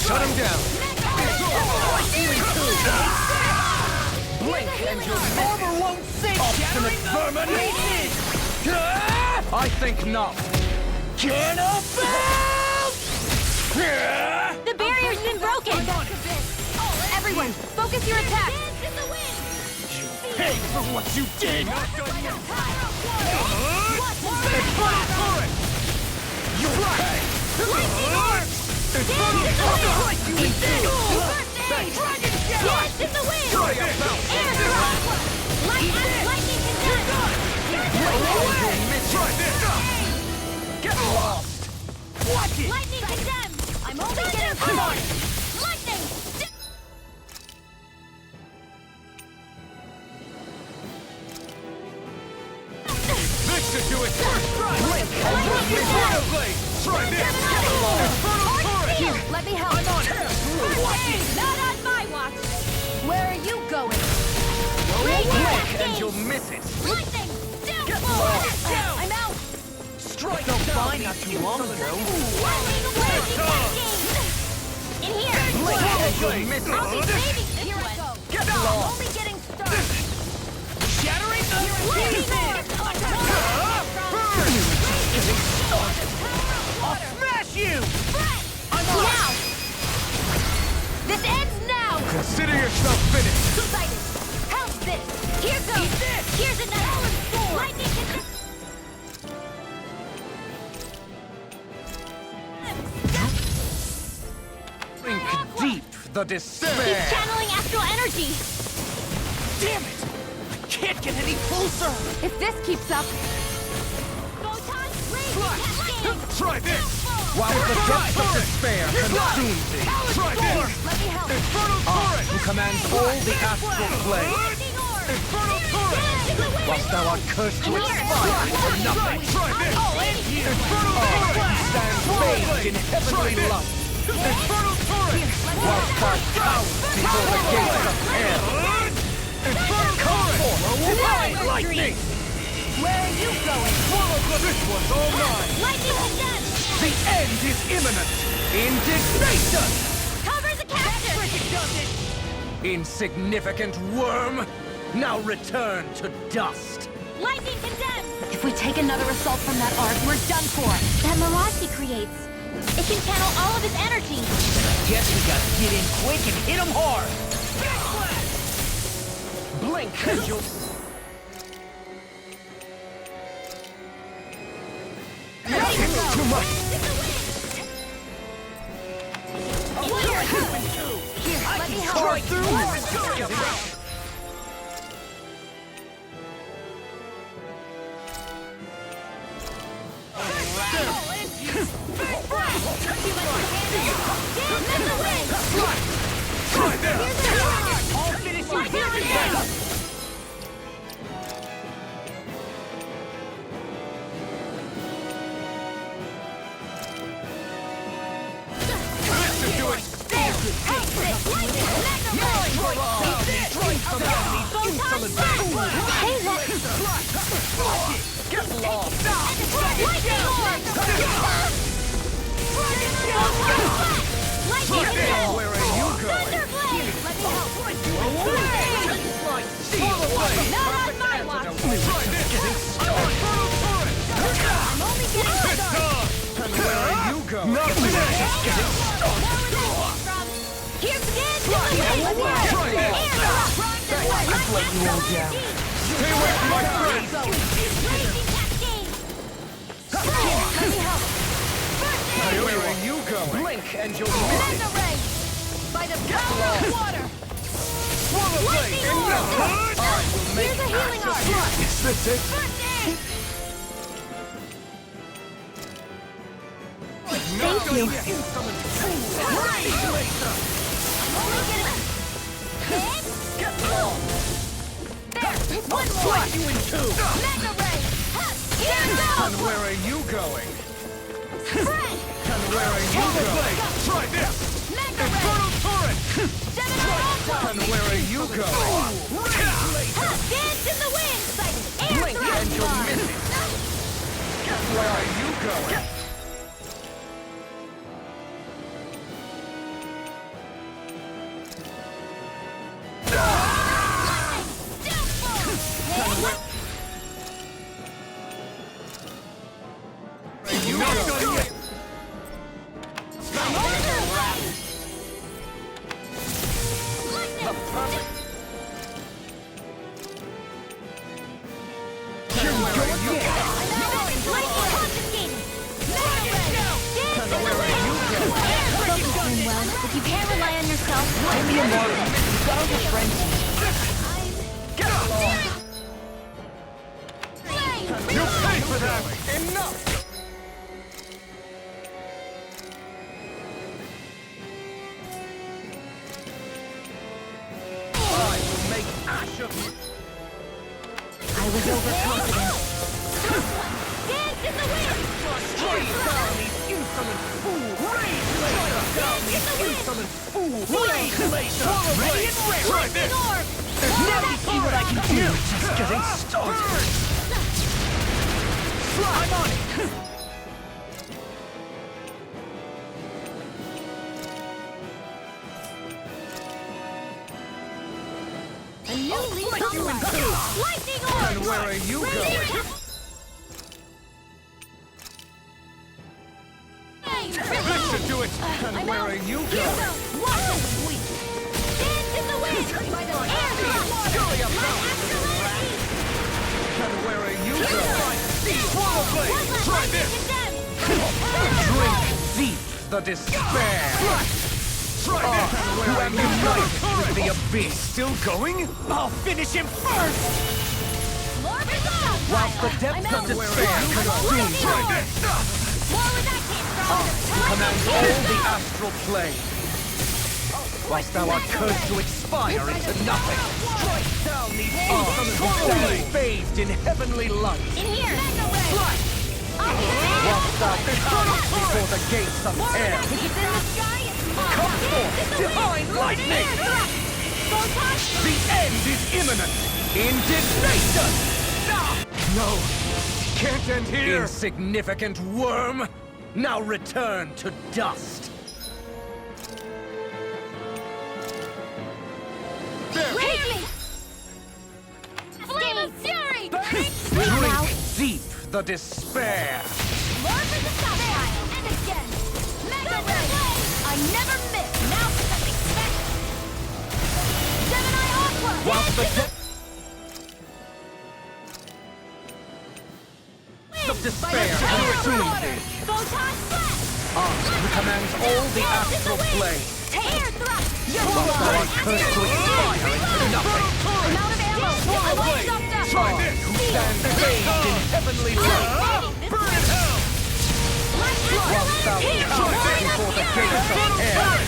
Shut him down! Blink and your armor won't sink! Obstinate vermin! I think not. The barrier's been broken! Everyone, focus your attack! Pay for what you did! You pay! Dance in the wind! Air drop! Lightning condemned! Try this! Get lost. Watch it! Lightning condemned! I'm only getting started! Lightning! This should do it! Blink! Inferno Blade! Try this! Inferno Torrent! Here, let me help! I'm on it! Watch it! Not on my watch! Where are you going? Blink and you'll miss it. Lightning! Downfall! I'm out! Strike felt fine not too long ago. Lightning blazing cascade! In here! Blink and you'll miss I'll be it. saving this one! Get I'm lost. only getting started! Shattering the I'll smash you! Now! This ends now! Consider yourself finished! Two-sided! How's this? Here goes! Here's another! Lightning can... Drink deep the He's despair. channeling astral energy! Damn it! I can't get any closer! If this keeps up... Photon raging cascade! Try this! While the depths of despair consume thee. Try this! Let me help! Inferno Torrent! Who commands all the astral plane. Lightning orb! Inferno Torrent! Whilst thou art cursed to expire for nothing. Try this! Inferno Oh, Torrent! stand bathed in heavenly lust. Inferno Torrent! Whilst thou cowers before the gates of hell. Inferno Torrent! Divine lightning! Where are you going? This one's all mine! Lightning condemned! The end is imminent! Indignation! Cover the capture! Insignificant worm! Now return to dust. Lightning condemned! If we take another assault from that arc, we're done for. That mirage he creates. It can channel all of his energy. Guess we gotta get in quick and hit him hard. Blink and you'll... Too much! Here, let me help. Strike through! I'll finish you here and now! Listen to it! Where are you going? Not on my watch! I'm only getting started! Where are you going? Here's Dan to the Let you all down. Stay away from my friends! Where are you going? Blink and you'll miss it. By the power of water! Swallow blade! Lightning Enough! orb! I will make Here's a healing art! Is this it? First aid! Thank you. One more! Slap you in two! Mega ray! Here And goes! where are you going? Spread! And where are you going? Try this! Mega ray! Infernal turret! And where are you going? Dance in the wind! Air Blink thrust and you'll bar! miss it. Where are you going? You not done yet! If you can't rely on yourself, Give me a moment. You got all your friends You pay for that! Enough! I will make ash of you. I was overconfident. dance in the wind! Strike down these insolent fools! Rage laser! Down these insolent fools! Rage laser! Radiant ray! Try this! Let me see what I can do. Just getting started. I'm on it! A new leaf on life! Lightning orb! And where are you going? Listen to it! And where are you going? Dance in the wind! By the air thrust! Surely I'm Light going. astral energy! And where are you going? Swallow blade! Try this! Drink deep the despair! Try this! Who am united with the abyss? Still going? I'll finish him first! Whilst the depths of despair consume Try this! More where that came from! command all the astral plane. Whilst thou art cursed to expire into nothing. Strike down these arms and bathed in heavenly light. In here! Fly! Whilst thou comes before the gates of hell. It's in the sky! Come forth, divine lightning! The end is imminent! Indignation! No! Can't end here! Insignificant worm! Now return to dust! Raging! the despair! More for the stockpile! And again! Mega Ray! I never miss! Now for something special! Gemini Aqua! Whilst the of despair Photon Flash! who commands all the astral plane! Air Thrust! You're Whilst thou art cursed to expire into nothing! I'm out of ammo! I like something! Try this! Who stands bathed in heavenly light! Burn in hell! Whilst thou cowers before the gates of hell!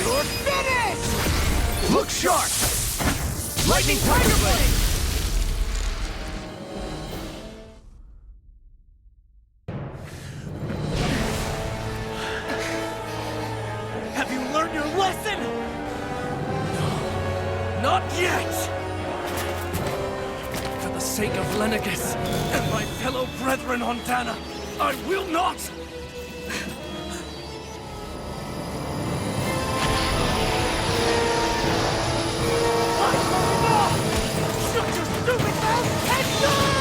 You're finished! Look sharp! Lightning Tiger Blade! Have you learned your lesson? Not yet! For the sake of Lenegis and my fellow brethren on Dana, I will not! Shut your stupid mouth and die!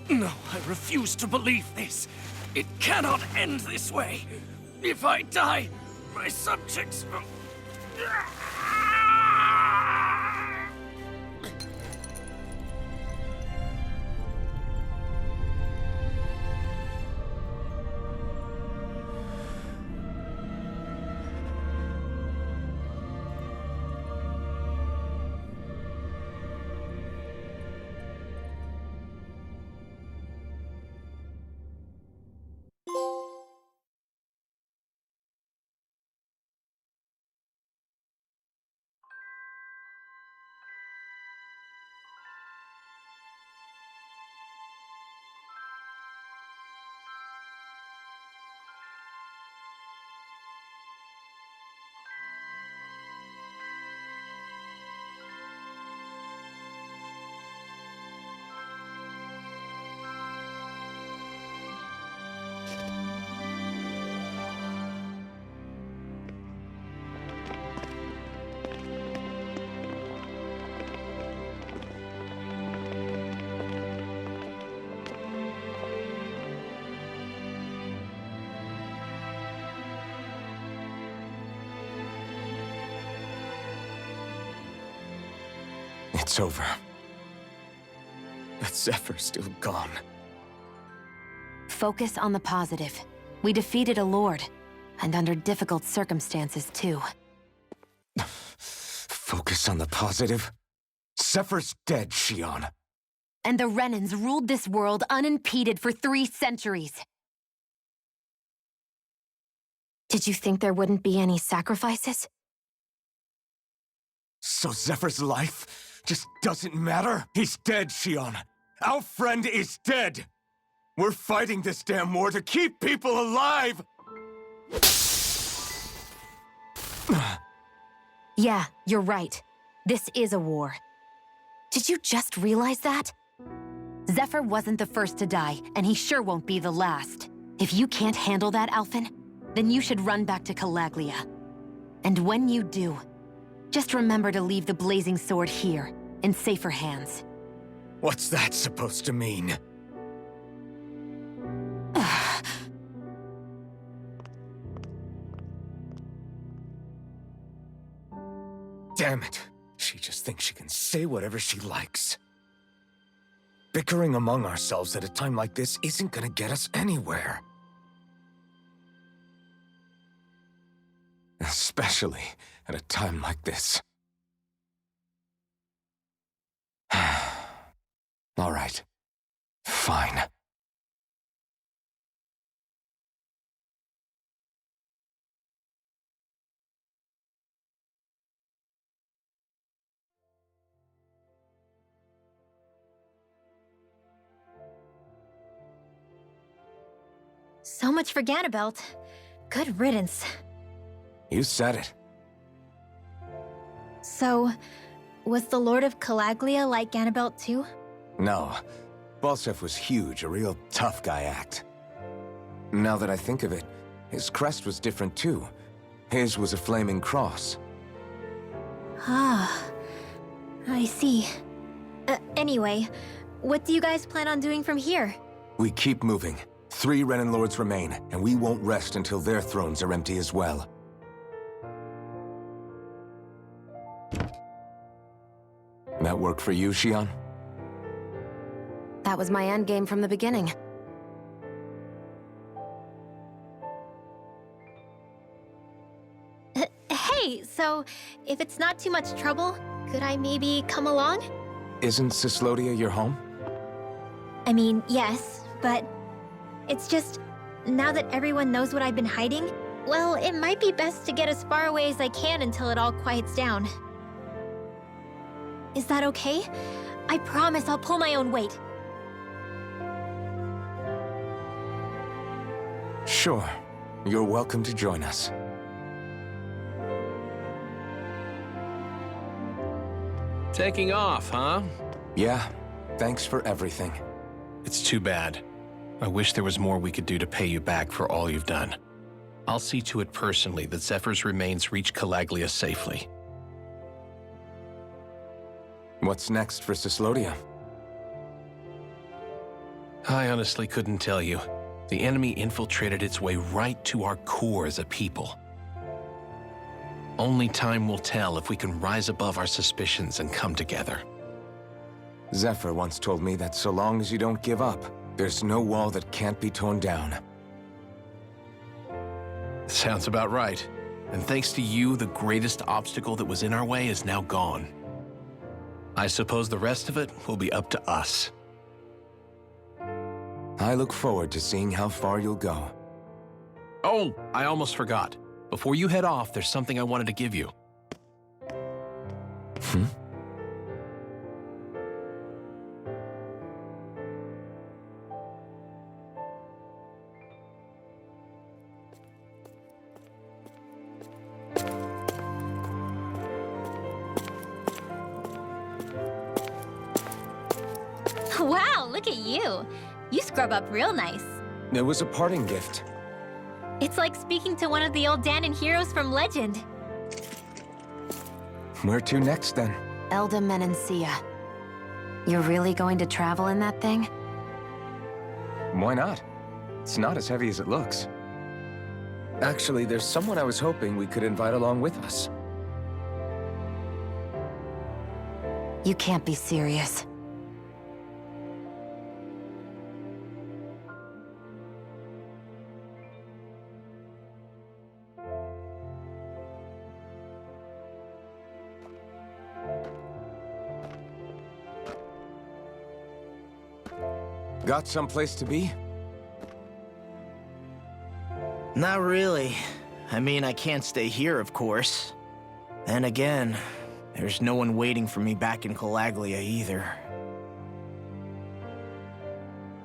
No, I refuse to believe this. It cannot end this way. If I die, my subjects will... It's over. But Zephyr's still gone. Focus on the positive. We defeated a lord, and under difficult circumstances, too. Focus on the positive? Zephyr's dead, Xion. And the Renans ruled this world unimpeded for 3 centuries. Did you think there wouldn't be any sacrifices? So Zephyr's life just doesn't matter? He's dead, Xion. Our friend is dead. We're fighting this damn war to keep people alive! Yeah, you're right. This is a war. Did you just realize that? Zephyr wasn't the first to die, and he sure won't be the last. If you can't handle that, Alphen, then you should run back to Calaglia. And when you do, just remember to leave the Blazing Sword here, in safer hands. What's that supposed to mean? Damn it. She just thinks she can say whatever she likes. Bickering among ourselves at a time like this isn't gonna get us anywhere. Especially at a time like this. All right. Fine. So much for Ganabelt. Good riddance. You said it. So, was the Lord of Calaglia like Ganabelt too? No. Balseph was huge, a real tough guy act. Now that I think of it, his crest was different too. His was a flaming cross. Ah, I see. Anyway, what do you guys plan on doing from here? We keep moving. 3 Renin Lords remain, and we won't rest until their thrones are empty as well. That work for you, Xion? That was my endgame from the beginning. Hey, so if it's not too much trouble, could I maybe come along? Isn't Cyslodia your home? I mean, yes, but it's just, now that everyone knows what I've been hiding, well, it might be best to get as far away as I can until it all quiets down. Is that okay? I promise I'll pull my own weight. Sure. You're welcome to join us. Taking off, huh? Yeah. Thanks for everything. It's too bad. I wish there was more we could do to pay you back for all you've done. I'll see to it personally that Zephyr's remains reach Calaglia safely. What's next for Cyslodia? I honestly couldn't tell you. The enemy infiltrated its way right to our core as a people. Only time will tell if we can rise above our suspicions and come together. Zephyr once told me that so long as you don't give up, there's no wall that can't be torn down. Sounds about right. And thanks to you, the greatest obstacle that was in our way is now gone. I suppose the rest of it will be up to us. I look forward to seeing how far you'll go. Oh, I almost forgot. Before you head off, there's something I wanted to give you. Wow, look at you! You scrub up real nice. It was a parting gift. It's like speaking to one of the old Dahnan heroes from legend. Where to next, then? Elda Menancia. You're really going to travel in that thing? Why not? It's not as heavy as it looks. Actually, there's someone I was hoping we could invite along with us. You can't be serious. Got someplace to be? Not really. I mean, I can't stay here, of course. Then again, there's no one waiting for me back in Calaglia either.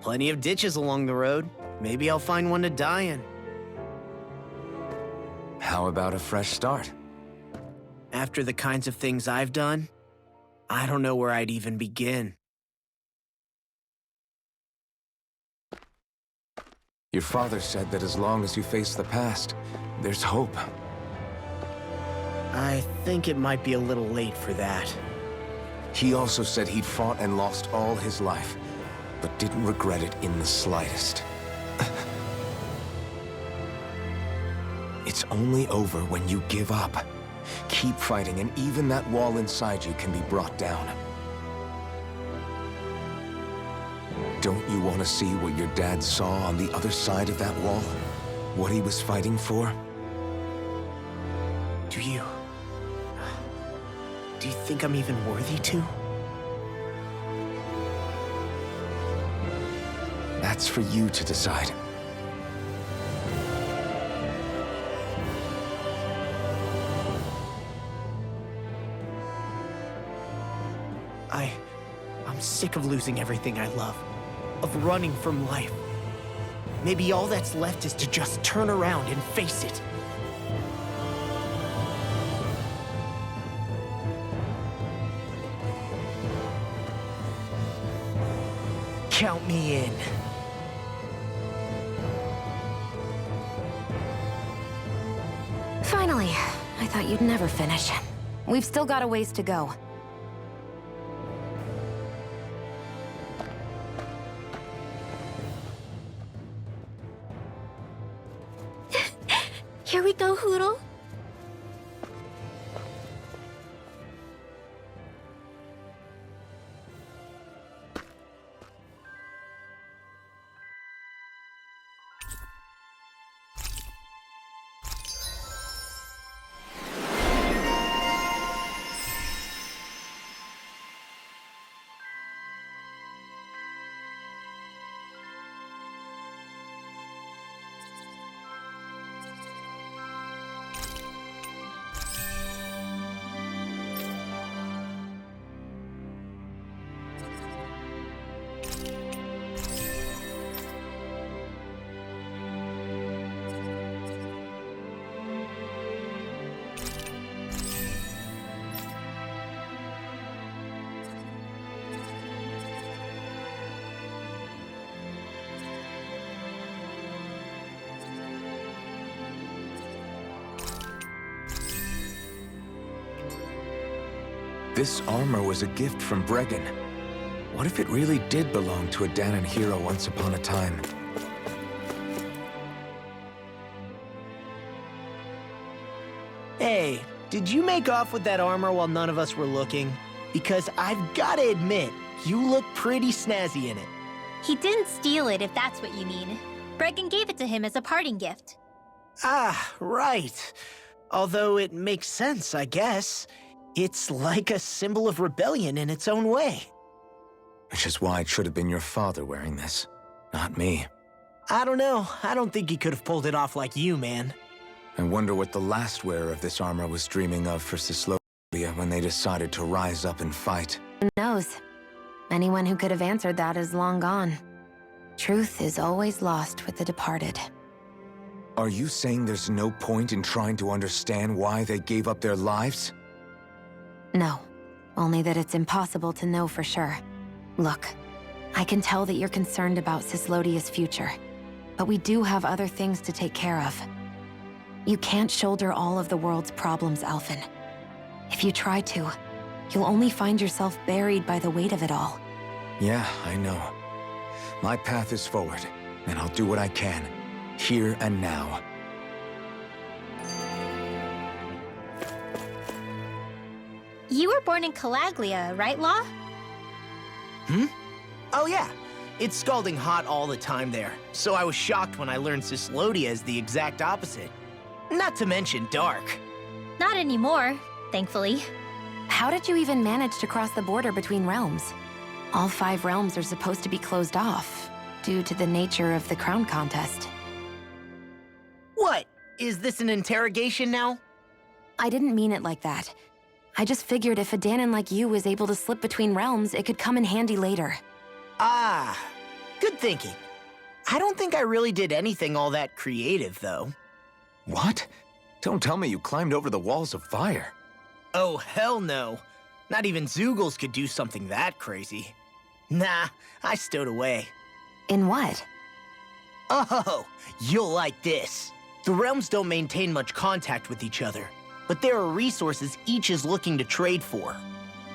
Plenty of ditches along the road. Maybe I'll find one to die in. How about a fresh start? After the kinds of things I've done, I don't know where I'd even begin. Your father said that as long as you face the past, there's hope. I think it might be a little late for that. He also said he'd fought and lost all his life, but didn't regret it in the slightest. It's only over when you give up. Keep fighting, and even that wall inside you can be brought down. Don't you want to see what your dad saw on the other side of that wall? What he was fighting for? Do you think I'm even worthy to? That's for you to decide. I'm sick of losing everything I love. Of running from life. Maybe all that's left is to just turn around and face it. Count me in. Finally, I thought you'd never finish. We've still got a ways to go. Here we go, Hootle. This armor was a gift from Bregan. What if it really did belong to a Dahnan hero once upon a time? Hey, did you make off with that armor while none of us were looking? Because I've gotta admit, you look pretty snazzy in it. He didn't steal it, if that's what you mean. Bregan gave it to him as a parting gift. Ah, right. Although it makes sense, I guess. It's like a symbol of rebellion in its own way. Which is why it should have been your father wearing this, not me. I don't know. I don't think he could have pulled it off like you, man. I wonder what the last wearer of this armor was dreaming of for Cyslodia when they decided to rise up and fight. Who knows? Anyone who could have answered that is long gone. Truth is always lost with the departed. Are you saying there's no point in trying to understand why they gave up their lives? No, only that it's impossible to know for sure. Look, I can tell that you're concerned about Cyslodia's future, but we do have other things to take care of. You can't shoulder all of the world's problems, Alphen. If you try to, you'll only find yourself buried by the weight of it all. Yeah, I know. My path is forward, and I'll do what I can, here and now. You were born in Calaglia, right, Law? Oh yeah. It's scalding hot all the time there, so I was shocked when I learned Cyslodia is the exact opposite. Not to mention dark. Not anymore, thankfully. How did you even manage to cross the border between realms? All 5 realms are supposed to be closed off, due to the nature of the crown contest. What? Is this an interrogation now? I didn't mean it like that. I just figured if a Dahnan like you was able to slip between realms, it could come in handy later. Ah, good thinking. I don't think I really did anything all that creative, though. What? Don't tell me you climbed over the walls of fire. Oh, hell no. Not even Zeugles could do something that crazy. Nah, I stowed away. In what? Oh, you'll like this. The realms don't maintain much contact with each other, but there are resources each is looking to trade for.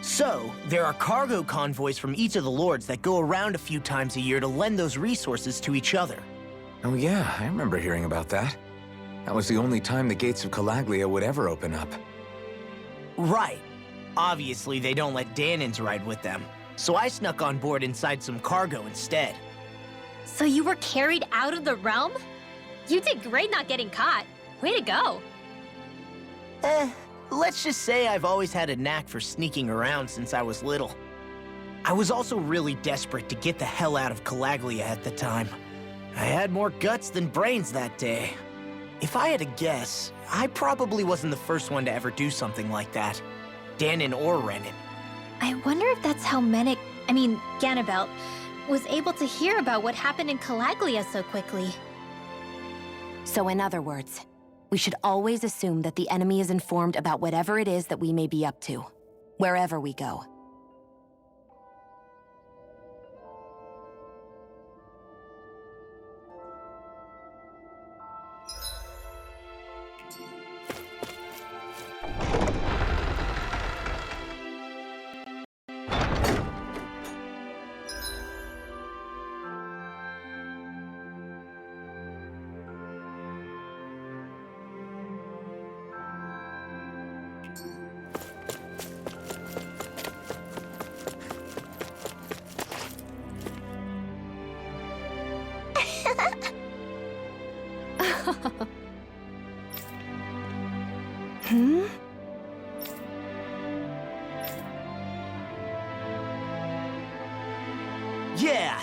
So, there are cargo convoys from each of the lords that go around a few times a year to lend those resources to each other. Oh yeah, I remember hearing about that. That was the only time the gates of Calaglia would ever open up. Right. Obviously, they don't let Dahnans ride with them, so I snuck on board inside some cargo instead. So you were carried out of the realm? You did great not getting caught. Way to go. Let's just say I've always had a knack for sneaking around since I was little. I was also really desperate to get the hell out of Calaglia at the time. I had more guts than brains that day. If I had to guess, I probably wasn't the first one to ever do something like that. Dahnan or Renan. I wonder if that's how Ganabelt, was able to hear about what happened in Calaglia so quickly. So in other words, we should always assume that the enemy is informed about whatever it is that we may be up to, wherever we go. Hmm? Yeah!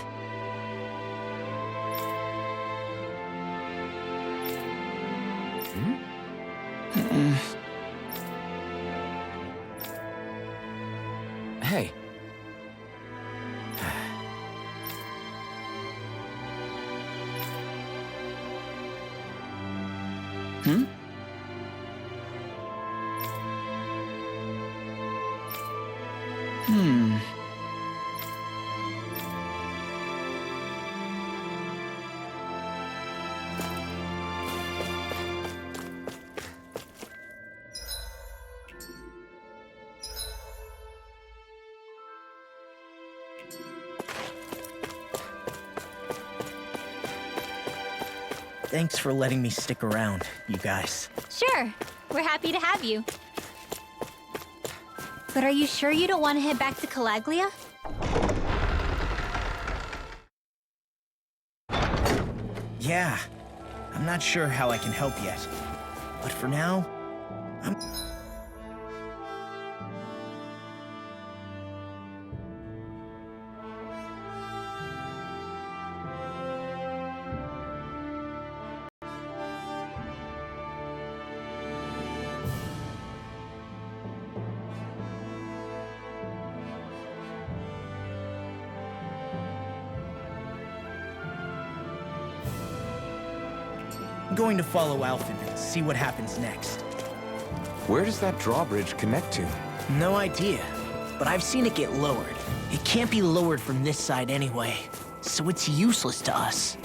Hey. Hmm? Hmm. Thanks for letting me stick around, you guys. Sure, we're happy to have you. But are you sure you don't want to head back to Calaglia? Yeah, I'm not sure how I can help yet. But for now, I'm... going to follow Alphen and see what happens next. Where does that drawbridge connect to? No idea, but I've seen it get lowered. It can't be lowered from this side anyway, so it's useless to us.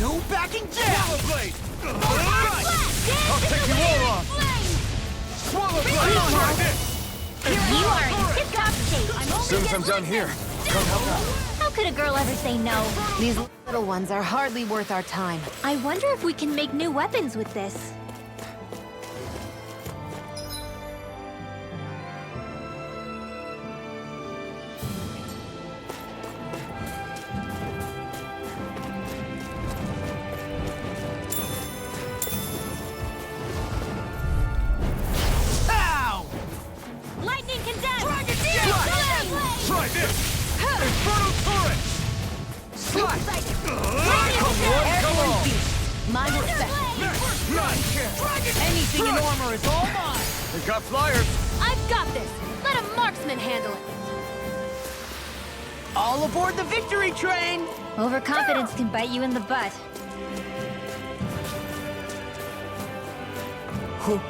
No backing down! Swallow Blade! Alright! I'll take you all off! Swallow Blade! Try this! You are in tip-top shape. As soon as I'm done here, come help out. How could a girl ever say no? These little ones are hardly worth our time. I wonder if we can make new weapons with this. Ow! Lightning condemned! Dragon Try this! Infernal Torrent! Slice! Come on! Mine respect. Anything in armor is all mine! We got flyers! I've got this! Let a marksman handle it! All aboard the victory train! Overconfidence can bite you in the butt. Who?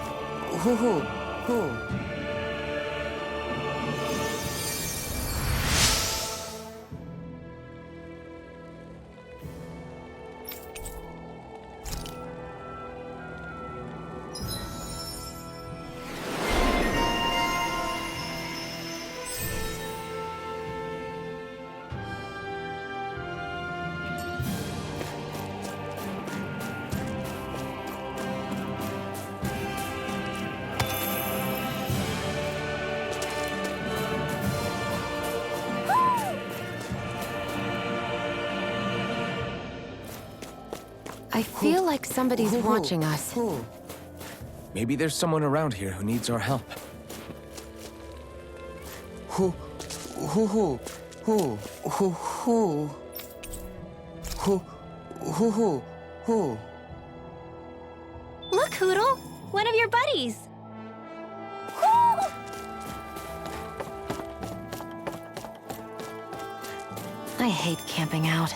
I feel like somebody's watching us. Maybe there's someone around here who needs our help. Look, Hootle! One of your buddies! I hate camping out.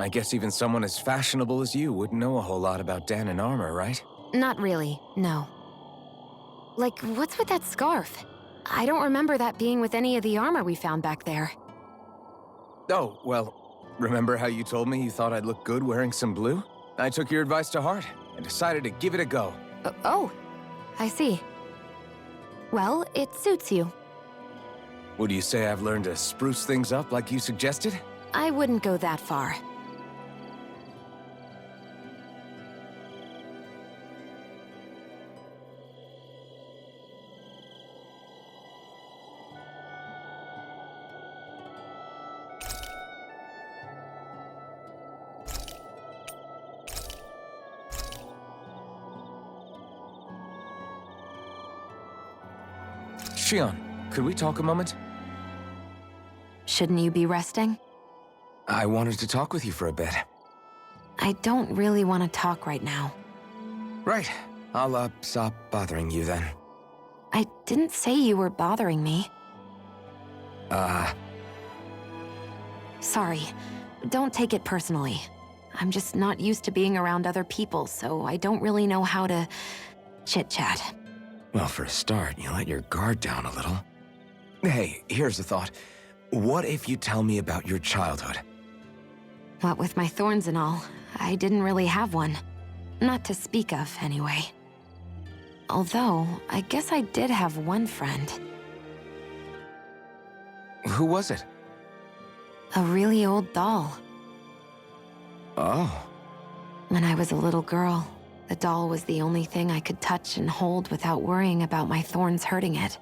I guess even someone as fashionable as you wouldn't know a whole lot about Danan armor, right? Not really, no. Like, what's with that scarf? I don't remember that being with any of the armor we found back there. Oh, well, remember how you told me you thought I'd look good wearing some blue? I took your advice to heart and decided to give it a go. Oh, I see. Well, it suits you. Would you say I've learned to spruce things up like you suggested? I wouldn't go that far. Shion, could we talk a moment? Shouldn't you be resting? I wanted to talk with you for a bit. I don't really want to talk right now. Right. I'll, stop bothering you then. I didn't say you were bothering me. Sorry. Don't take it personally. I'm just not used to being around other people, so I don't really know how to chit-chat. Well, for a start, you let your guard down a little. Hey, here's a thought. What if you tell me about your childhood? What with my thorns and all, I didn't really have one. Not to speak of, anyway. Although, I guess I did have one friend. Who was it? A really old doll. Oh. When I was a little girl, the doll was the only thing I could touch and hold without worrying about my thorns hurting it.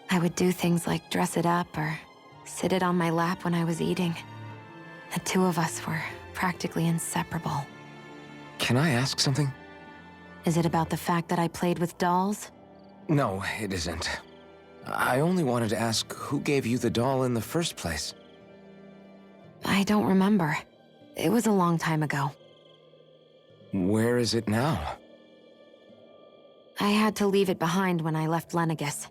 I would do things like dress it up or sit it on my lap when I was eating. The two of us were practically inseparable. Can I ask something? Is it about the fact that I played with dolls? No, it isn't. I only wanted to ask who gave you the doll in the first place. I don't remember. It was a long time ago. Where is it now? I had to leave it behind when I left Lenegis.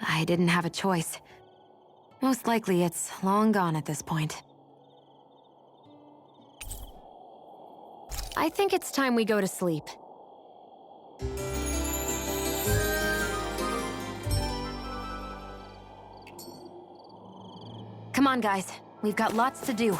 I didn't have a choice. Most likely it's long gone at this point. I think it's time we go to sleep. Come on, guys. We've got lots to do.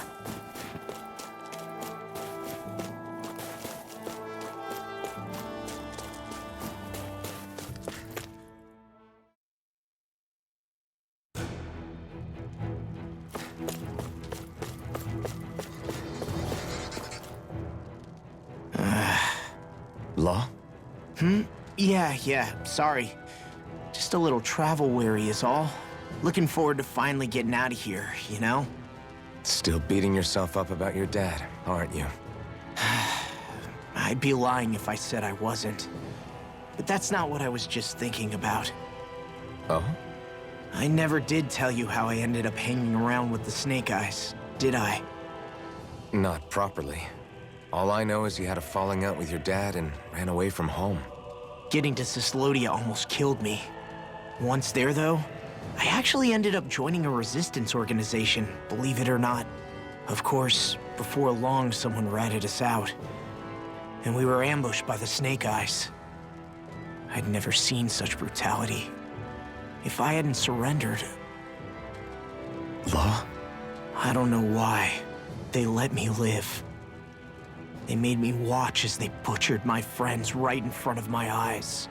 Law? Yeah, sorry. Just a little travel weary is all. Looking forward to finally getting out of here, you know? Still beating yourself up about your dad, aren't you? I'd be lying if I said I wasn't. But that's not what I was just thinking about. Oh? I never did tell you how I ended up hanging around with the Snake Eyes, did I? Not properly. All I know is you had a falling out with your dad and ran away from home. Getting to Cyslodia almost killed me. Once there, though, I actually ended up joining a resistance organization, believe it or not. Of course, before long, someone ratted us out. And we were ambushed by the Snake Eyes. I'd never seen such brutality. If I hadn't surrendered... Law? I don't know why. They let me live. They made me watch as they butchered my friends right in front of my eyes.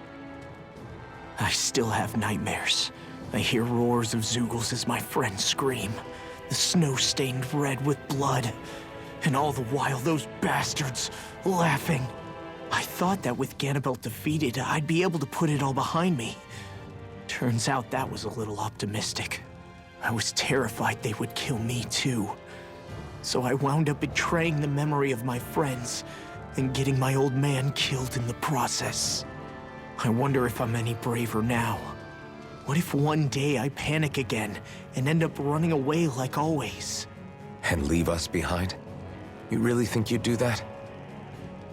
I still have nightmares. I hear roars of Zeugles as my friends scream, the snow stained red with blood, and all the while those bastards laughing. I thought that with Ganabelt defeated, I'd be able to put it all behind me. Turns out that was a little optimistic. I was terrified they would kill me too. So I wound up betraying the memory of my friends and getting my old man killed in the process. I wonder if I'm any braver now. What if one day I panic again and end up running away like always? And leave us behind? You really think you'd do that?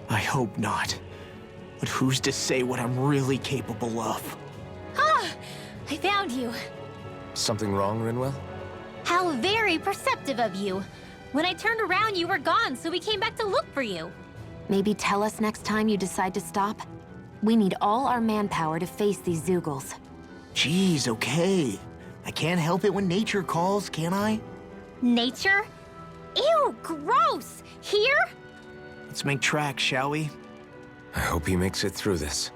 I hope not. But who's to say what I'm really capable of? Ah! I found you. Something wrong, Rinwell? How very perceptive of you. When I turned around, you were gone, so we came back to look for you. Maybe tell us next time you decide to stop? We need all our manpower to face these Zeugles. Jeez, okay. I can't help it when nature calls, can I? Nature? Ew, gross! Here? Let's make tracks, shall we? I hope he makes it through this.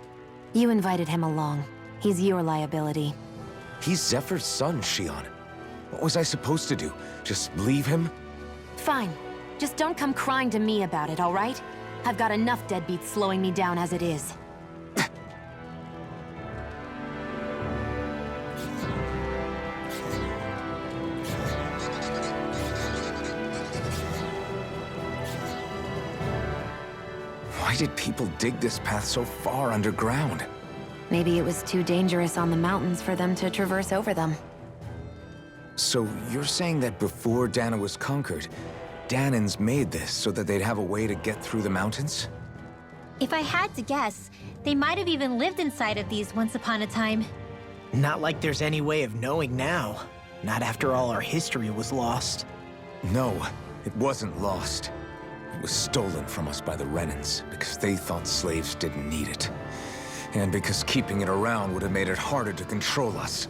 You invited him along. He's your liability. He's Zephyr's son, Shion. What was I supposed to do? Just leave him? Fine. Just don't come crying to me about it, all right? I've got enough deadbeats slowing me down as it is. Why did people dig this path so far underground? Maybe it was too dangerous on the mountains for them to traverse over them. So you're saying that before Dana was conquered, Danans made this so that they'd have a way to get through the mountains? If I had to guess, they might have even lived inside of these once upon a time. Not like there's any way of knowing now. Not after all our history was lost. No, it wasn't lost. It was stolen from us by the Renans because they thought slaves didn't need it. And because keeping it around would have made it harder to control us.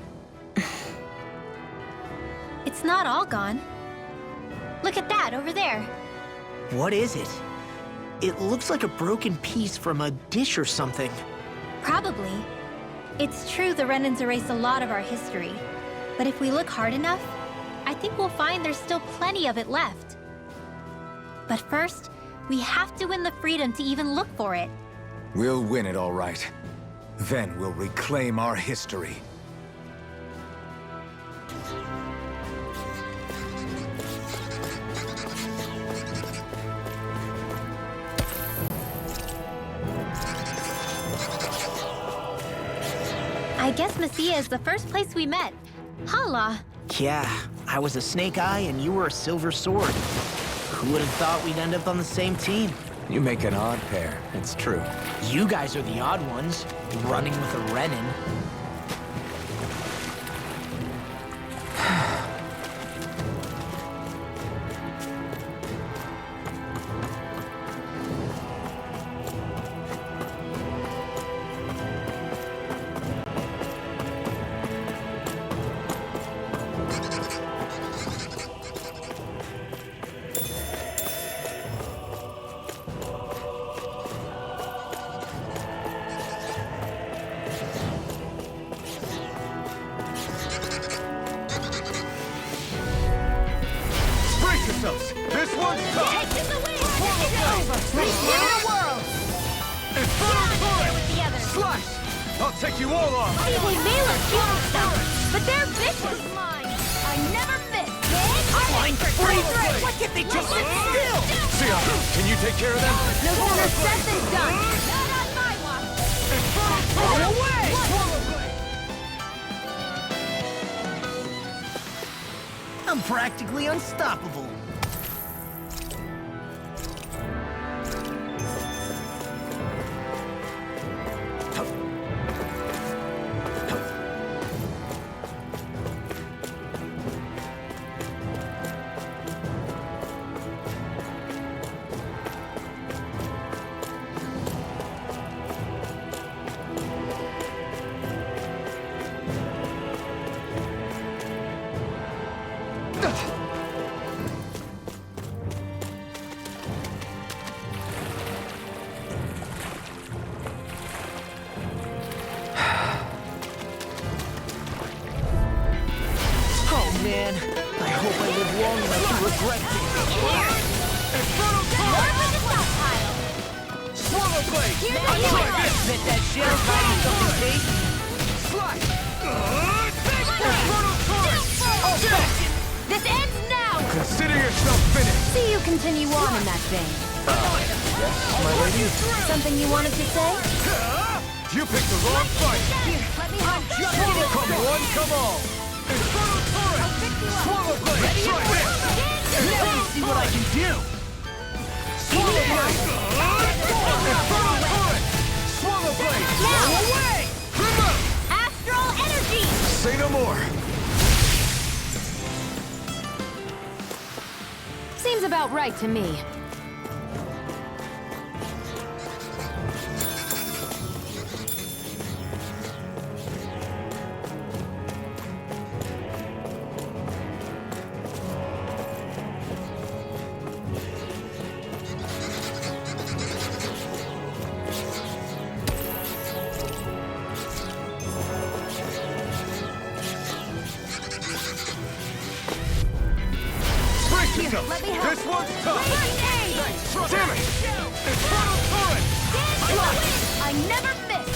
It's not all gone. Look at that over there. What is it? It looks like a broken piece from a dish or something. Probably. It's true the Renans erased a lot of our history. But if we look hard enough, I think we'll find there's still plenty of it left. But first, we have to win the freedom to even look for it. We'll win it all right. Then we'll reclaim our history. I guess Messia is the first place we met. Hala. Yeah, I was a Snake Eye and you were a Silver Sword. Who would have thought we'd end up on the same team? You make an odd pair, it's true. You guys are the odd ones, running with a Renin. This one's tough! Take the win! Swallow blade! Let's give it a whirl! Infernal torrent! With the others. Slice! I'll take you all on! See, they may look cute and stuff, but they're vicious! Mine. I never miss! Fine, freeze! Why can't they just sit still? Sion, can you take care of them? No sooner said than done! Not on my watch! Infernal torrent! Away! Swallow blade! I'm practically unstoppable. Man, I hope I live long enough to regret this. Infernal torrent! Swallow blade! Bet that shell's hiding something tasty. Slice! Infernal torrent! This ends now! Consider yourself finished! See you continue on in that vein. Yes, my lady? Something you wanted to say? You picked the wrong fight! Here, let me help you. Come one, come all! Infernal torrent! Swallow blade! Try this! Let me see what I can do. Swallow blade! Infernal torrent! Swallow blade! Now! Away! Remote! Astral energy! Say no more! Seems about right to me. Let me help. This one's tough! First aid! Damn it! Infernal torrent! I never miss!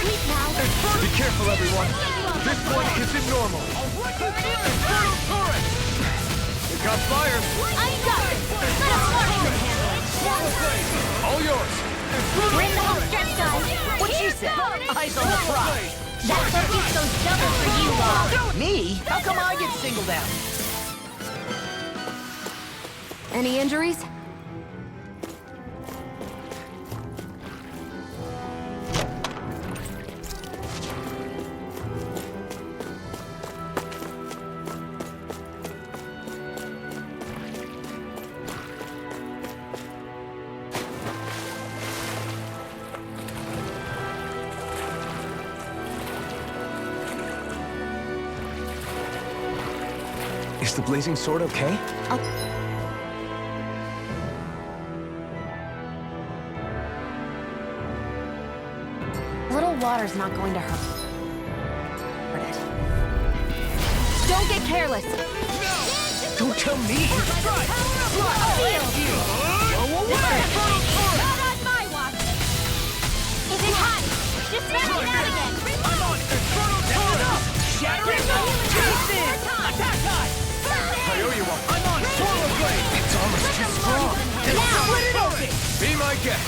Sleep now! Be careful, everyone! This one isn't normal! Infernal torrent! It got fire! I got it! Let us watch them handle it! Swallow blade! All yours! We're in the home stretch, guys! What you say? Eyes on the prize! That focus goes double for you, Law. Me? How come I get singled out? Any injuries? Is the blazing sword okay? Little water's not going to hurt it. Don't get careless. Don't tell me! Not on my watch. Is it hot? Just smash it out again. I'm on it! Infernal Torrent! Shattering! Jason! Attack time! I owe you one. I'm on it! Swallow Blade! It's almost too strong. Split it open! Be my guest.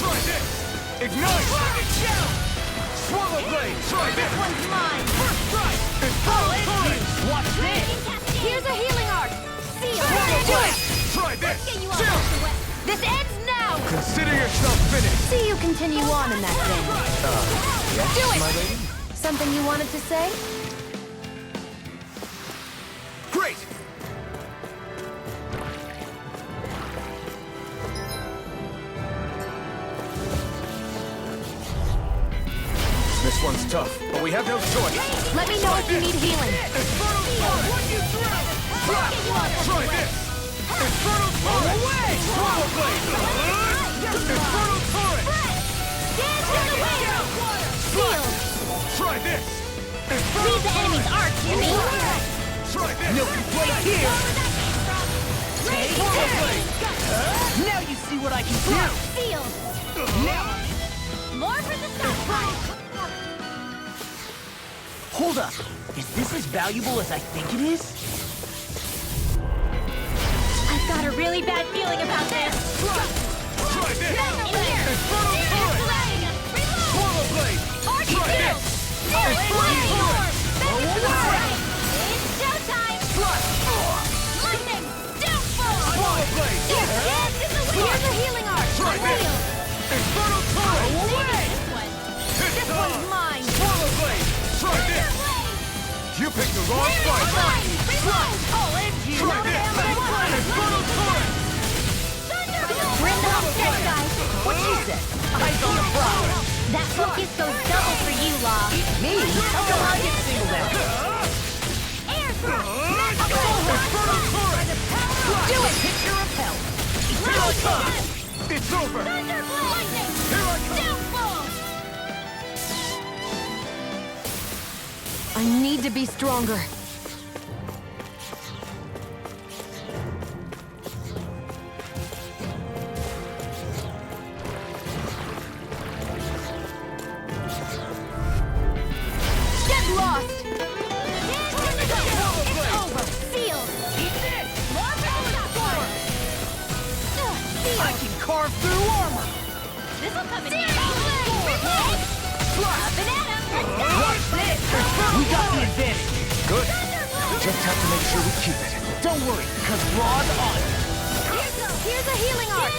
Try this! Ignite! Rocket Shell! Swallow blade. Try this. One's mine. First strike! Infernal torrent. Watch this! Here's a healing art. See you. Do it! Try this. Get you off. This ends now. Consider yourself finished. See you continue on in that vein. Yes, Do it! my lady? Something you wanted to say? Great. This one's tough, but we have no choice. Let me know if you need healing. Infernal Torrent! Run you through! Try this. Infernal torrent. Away! Swallow blade. Infernal torrent. Dance in the wind. Seal. Try this. Read the enemy's art to me. Try this. No complaint here! Take Swallow blade. Now you see what I can do! Seal. More for the stockpile. Hold up! Is this as valuable as I think it is? I've got a really bad feeling about this. Try this. In here. Infernal torrent. Swallow blade. Try this. Lightning orb. It's showtime. Lightning. Downfall. Swallow blade. Dance in the wind. Here's a healing art. Try this. Infernal torrent. This one's mine. Swallow blade. Try this. You picked the wrong fight. I'll end you. Try this. Infernal torrent. We're in the home stretch, guys. What she said? Eyes on the prize! That focus goes double for you, Law. Me? How come I get singled out? Air thrust. Infernal torrent. Do it! Picture repel! Eternal time. It's over. Thunderbolt. Lightning. Here I come. Downfall. I need to be stronger. Get lost! It's over. Sealed. I can carve through armor! This'll come in handy. Banana. Watch this! We got the advantage! Good. Just have to make sure we keep it. Don't worry, cause Raw's on it! Here's a healing art.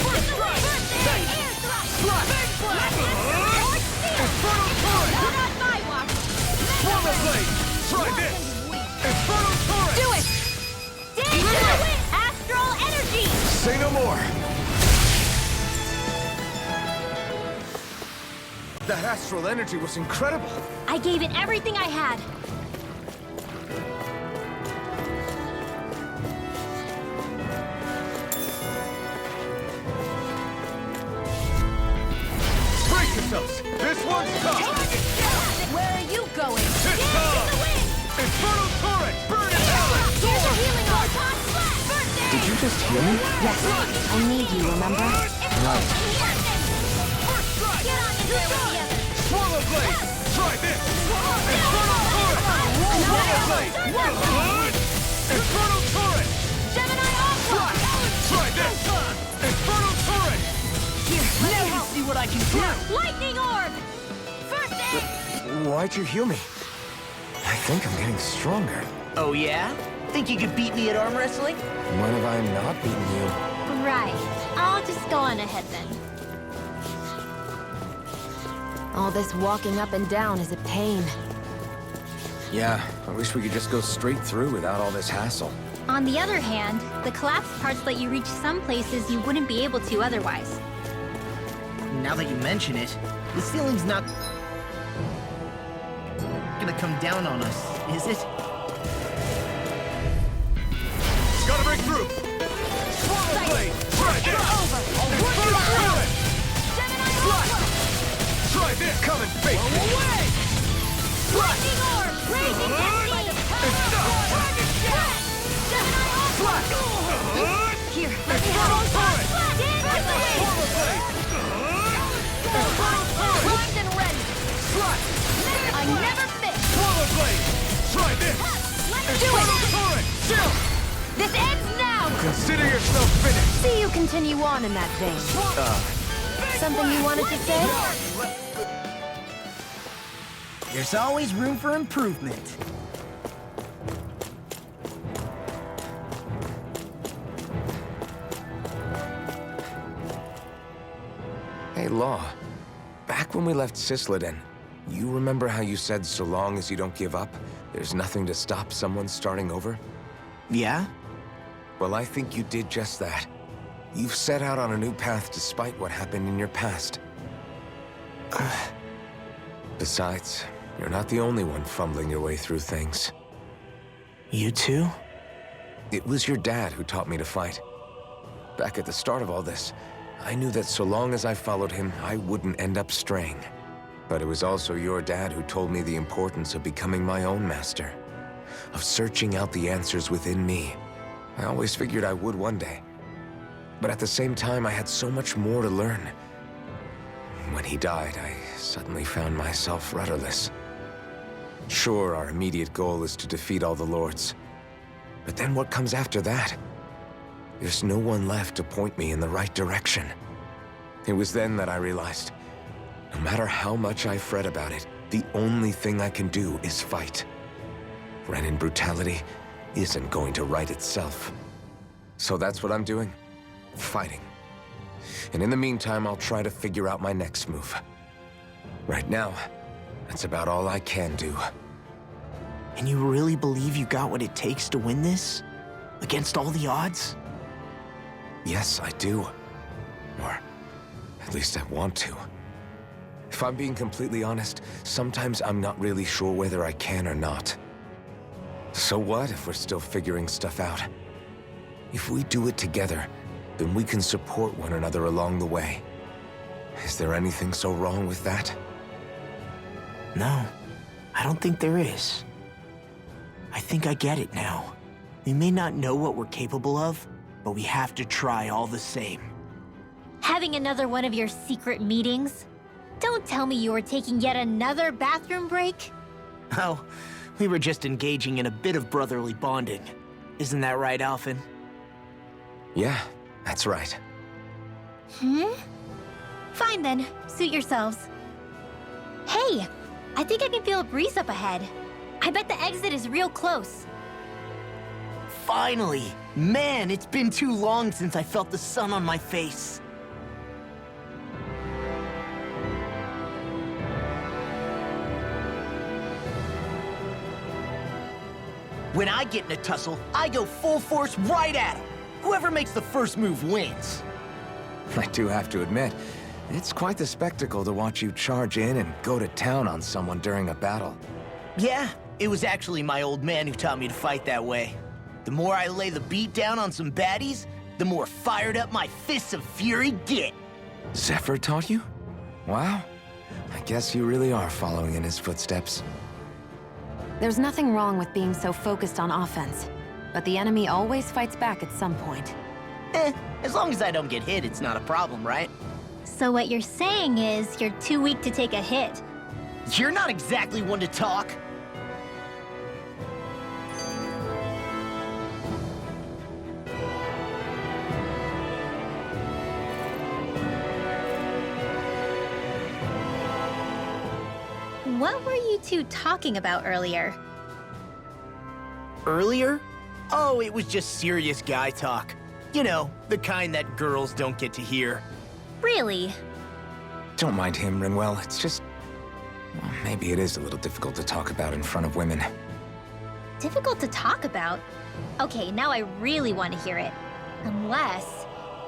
Infernal torrent. Not on my watch. Swallow blade. Try this. Infernal torrent. Do it! Dance in the wind. Astral energy. Say no more. That astral energy was incredible. I gave it everything I had. Brace yourselves. This one's tough. Where are you going? It's tough. Infernal torrent. Burn it out. Here's a healing art. Did you just hear me? Yes, I need you, remember? No. Get on in there with the others. Swallow blade. Try this. Infernal torrent. Swallow blade. Infernal torrent. Gemini Aqua. Try this. Infernal torrent. Here, now you see what I can do! Lightning orb. First Why'd you heal me? I think I'm getting stronger. Oh yeah? Think you could beat me at arm wrestling? When have I not beaten you? Right. I'll just go on ahead then. All this walking up and down is a pain. Yeah, I wish we could just go straight through without all this hassle. On the other hand, the collapsed parts let you reach some places you wouldn't be able to otherwise. Now that you mention it, the ceiling's not gonna come down on us, is it? Gotta break through! Swallow blade! Try this! Infernal current! Slide! Try this! Come and face me! Away! Lightning orb! Raging Destiny! Target Slide! Here, let me have all time! Dance with the wind! Infernal current! Primed and ready! Slide! I never miss! Swallow blade! Try this! Let's do Infernal it! current! Chill! This ends now! Consider yourself finished! See you continue on in that vein. Something you wanted to say? There's always room for improvement. Hey, Law. Back when we left Cisleden, you remember how you said so long as you don't give up, there's nothing to stop someone starting over? Yeah? Well, I think you did just that. You've set out on a new path despite what happened in your past. Besides, you're not the only one fumbling your way through things. You too? It was your dad who taught me to fight. Back at the start of all this, I knew that so long as I followed him, I wouldn't end up straying. But it was also your dad who told me the importance of becoming my own master, of searching out the answers within me. I always figured I would one day. But at the same time, I had so much more to learn. When he died, I suddenly found myself rudderless. Sure, our immediate goal is to defeat all the lords. But then what comes after that? There's no one left to point me in the right direction. It was then that I realized, no matter how much I fret about it, the only thing I can do is fight. Renin brutality isn't going to right itself. So that's what I'm doing. Fighting. And in the meantime, I'll try to figure out my next move. Right now, that's about all I can do. And you really believe you got what it takes to win this? Against all the odds? Yes, I do. Or at least I want to. If I'm being completely honest, sometimes I'm not really sure whether I can or not. So what if we're still figuring stuff out? If we do it together, then we can support one another along the way. Is there anything so wrong with that? No, I don't think there is. I think I get it now. We may not know what we're capable of, but we have to try all the same. Having another one of your secret meetings? Don't tell me you were taking yet another bathroom break? Oh, we were just engaging in a bit of brotherly bonding. Isn't that right, Alphen? Yeah, that's right. Fine then, suit yourselves. Hey, I think I can feel a breeze up ahead. I bet the exit is real close. Finally! Man, it's been too long since I felt the sun on my face. When I get in a tussle, I go full force right at him. Whoever makes the first move wins. I do have to admit, it's quite the spectacle to watch you charge in and go to town on someone during a battle. Yeah, it was actually my old man who taught me to fight that way. The more I lay the beat down on some baddies, the more fired up my fists of fury get. Zephyr taught you? Wow. I guess you really are following in his footsteps. There's nothing wrong with being so focused on offense, but the enemy always fights back at some point. As long as I don't get hit, it's not a problem, right? So what you're saying is you're too weak to take a hit. You're not exactly one to talk. What were you two talking about earlier? Earlier? Oh, it was just serious guy talk. You know, the kind that girls don't get to hear. Really? Don't mind him, Rinwell. It's just... well, maybe it is a little difficult to talk about in front of women. Difficult to talk about? Okay, now I really want to hear it. Unless...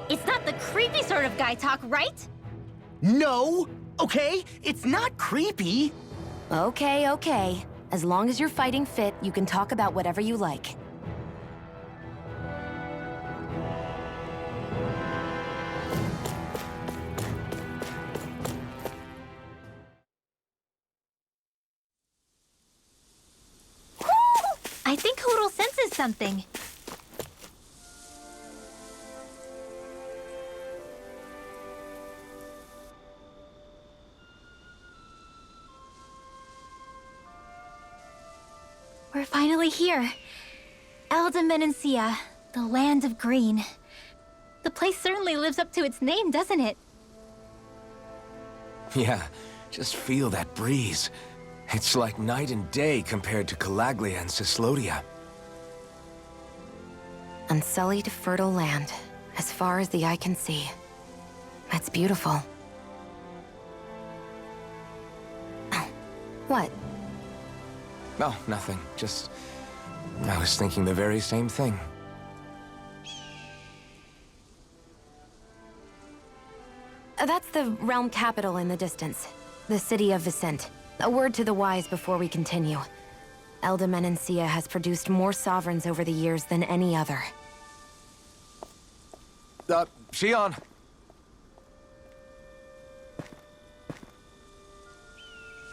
it's not the creepy sort of guy talk, right? No! Okay? It's not creepy! Okay, okay. As long as you're fighting fit, you can talk about whatever you like. I think Hootle senses something. We're finally here. Elde Menancia, the land of green. The place certainly lives up to its name, doesn't it? Yeah, just feel that breeze. It's like night and day compared to Calaglia and Cyslodia. Unsullied, fertile land, as far as the eye can see. That's beautiful. Oh, what? Oh, nothing. Just... I was thinking the very same thing. That's the realm capital in the distance. The city of Vicent. A word to the wise before we continue. Elde Menancia has produced more sovereigns over the years than any other. Shionne!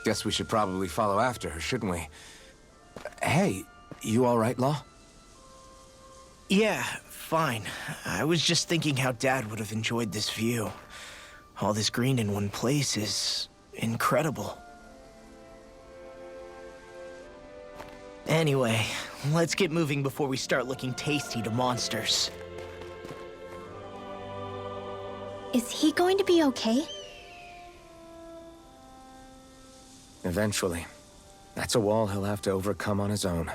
Guess we should probably follow after her, shouldn't we? Hey, you all right, Law? Yeah, fine. I was just thinking how Dad would have enjoyed this view. All this green in one place is... incredible. Anyway, let's get moving before we start looking tasty to monsters. Is he going to be okay? Eventually. That's a wall he'll have to overcome on his own.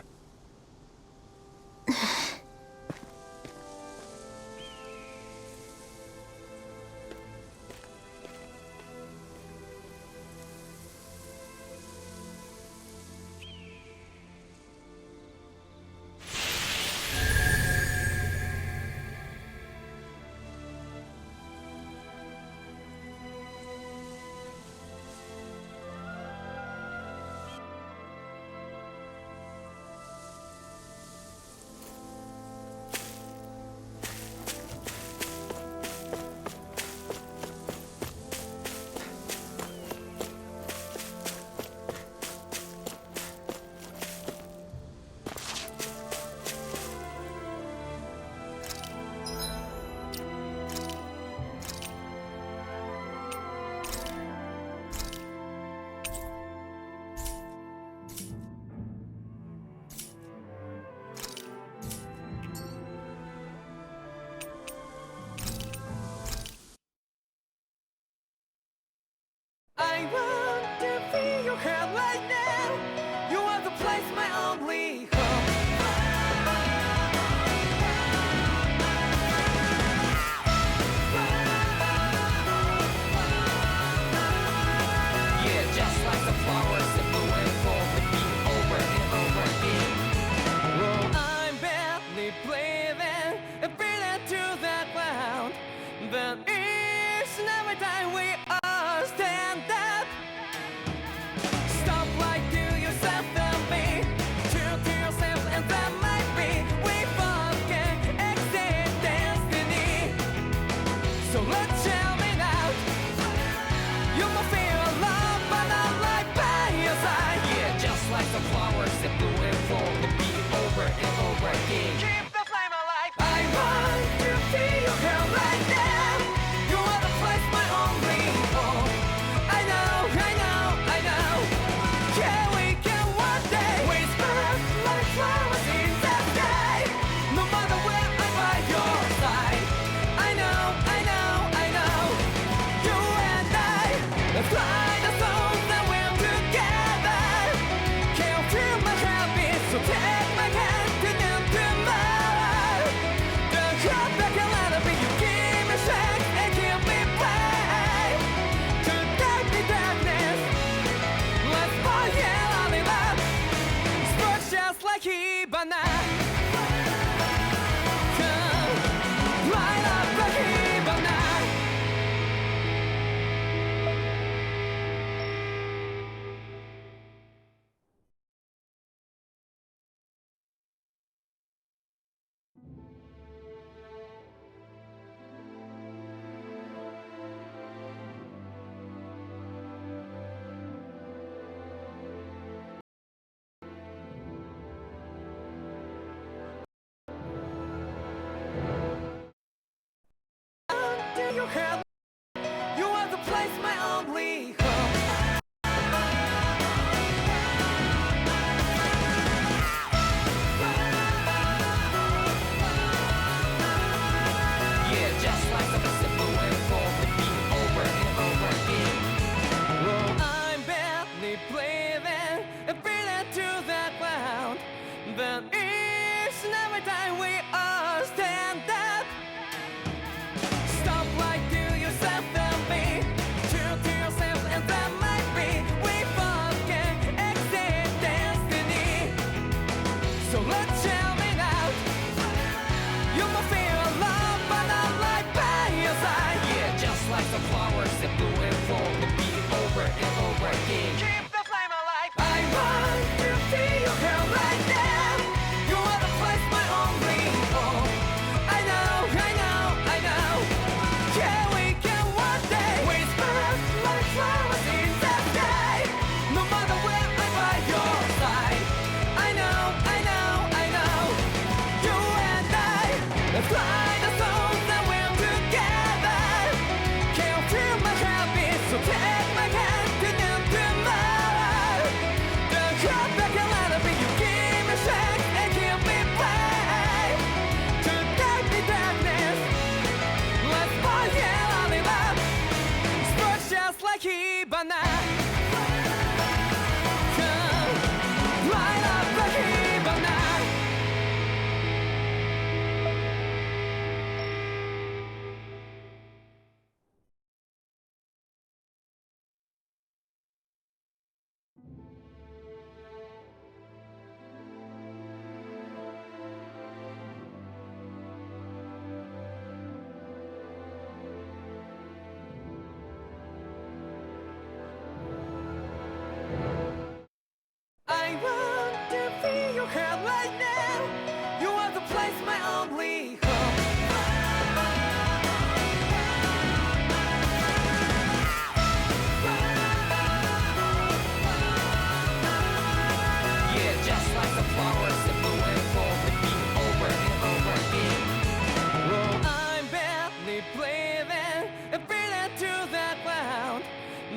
I want to feel your hand right now. You are the place, my only home. Yeah, just like the flowers that bloom and fall, repeat over and over again. Well, I'm barely breathing and breathing to that ground, but each and every time we all stand up. Stop, like, do you your head. You are the place, my only home. Yeah, just like the simple and for repeat over and over again. Well, I'm barely breathing and breathing to the ground, but each and every time we all stand up. Stop like to yourself and be true to yourself, and that might be we both can exit destiny. So let's jam it out. You might feel alone, but I'm right by your side. Yeah, just like the flowers that bloom and fall, repeat over and over again. Keep the flame alive. I want to feel your hair right now. You are the place, my only home. I know, I know, I know. Yeah, we can one day whisper like flowers in the sky. No matter where I'm by your side. I know, I know, I know. You and I, let's fly the souls that we're together. Can't feel my habits, so take my hand to the tomorrow. Don't come back and let it be. You give me strength and keep me brave. To dark the darkness, let's fall yeah, in love. Sparks just like Hibana. Come, light up the Hibana. I want to feel your hair right now. You are the place, my only home. Yeah, just like the flowers that bloom and fall, repeat over and over again. Well, I'm barely breathing and breathing to the ground,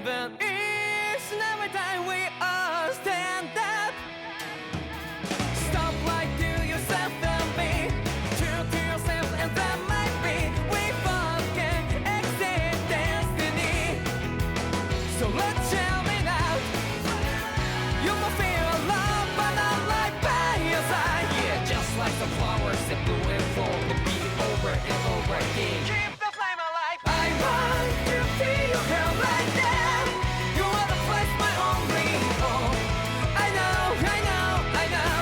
but each and every time we all stand up. Stop like to yourself and be true to yourself, and that might be we both can exit destiny. So let's jam it out. You might feel alone, but I'm right by your side. Yeah, just like the flowers that bloom and fall, repeat over and over again. Keep the flame alive. I want to feel your hair right now. You are the place, my only home. I know, I know, I know.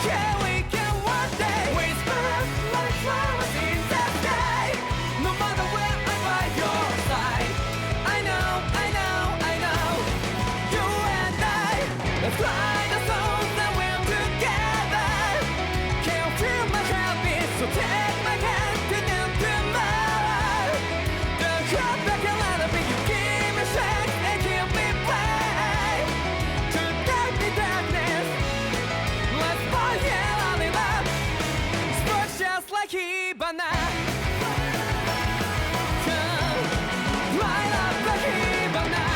Yeah, we can one day whisper like flowers in the sky. No matter where I'm by your side. I know, I know, I know. You and I, let's fly the souls that we're together. Can't feel my habits, so take my hand to the tomorrow. Don't come back and let it be. You give me strength and keep me brave. To dark the darkness, let's fall yeah, in love. Sparks just like Hibana. Come, light up the Hibana.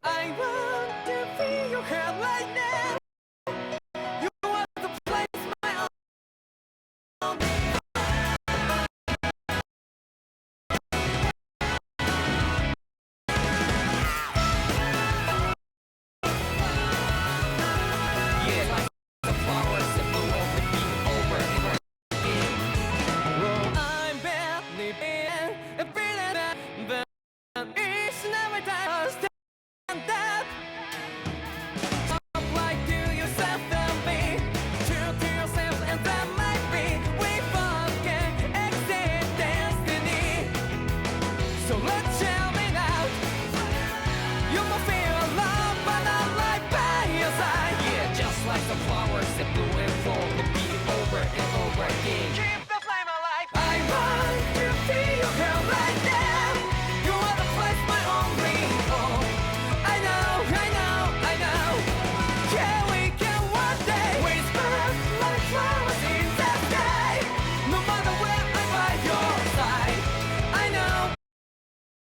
I want to feel your hair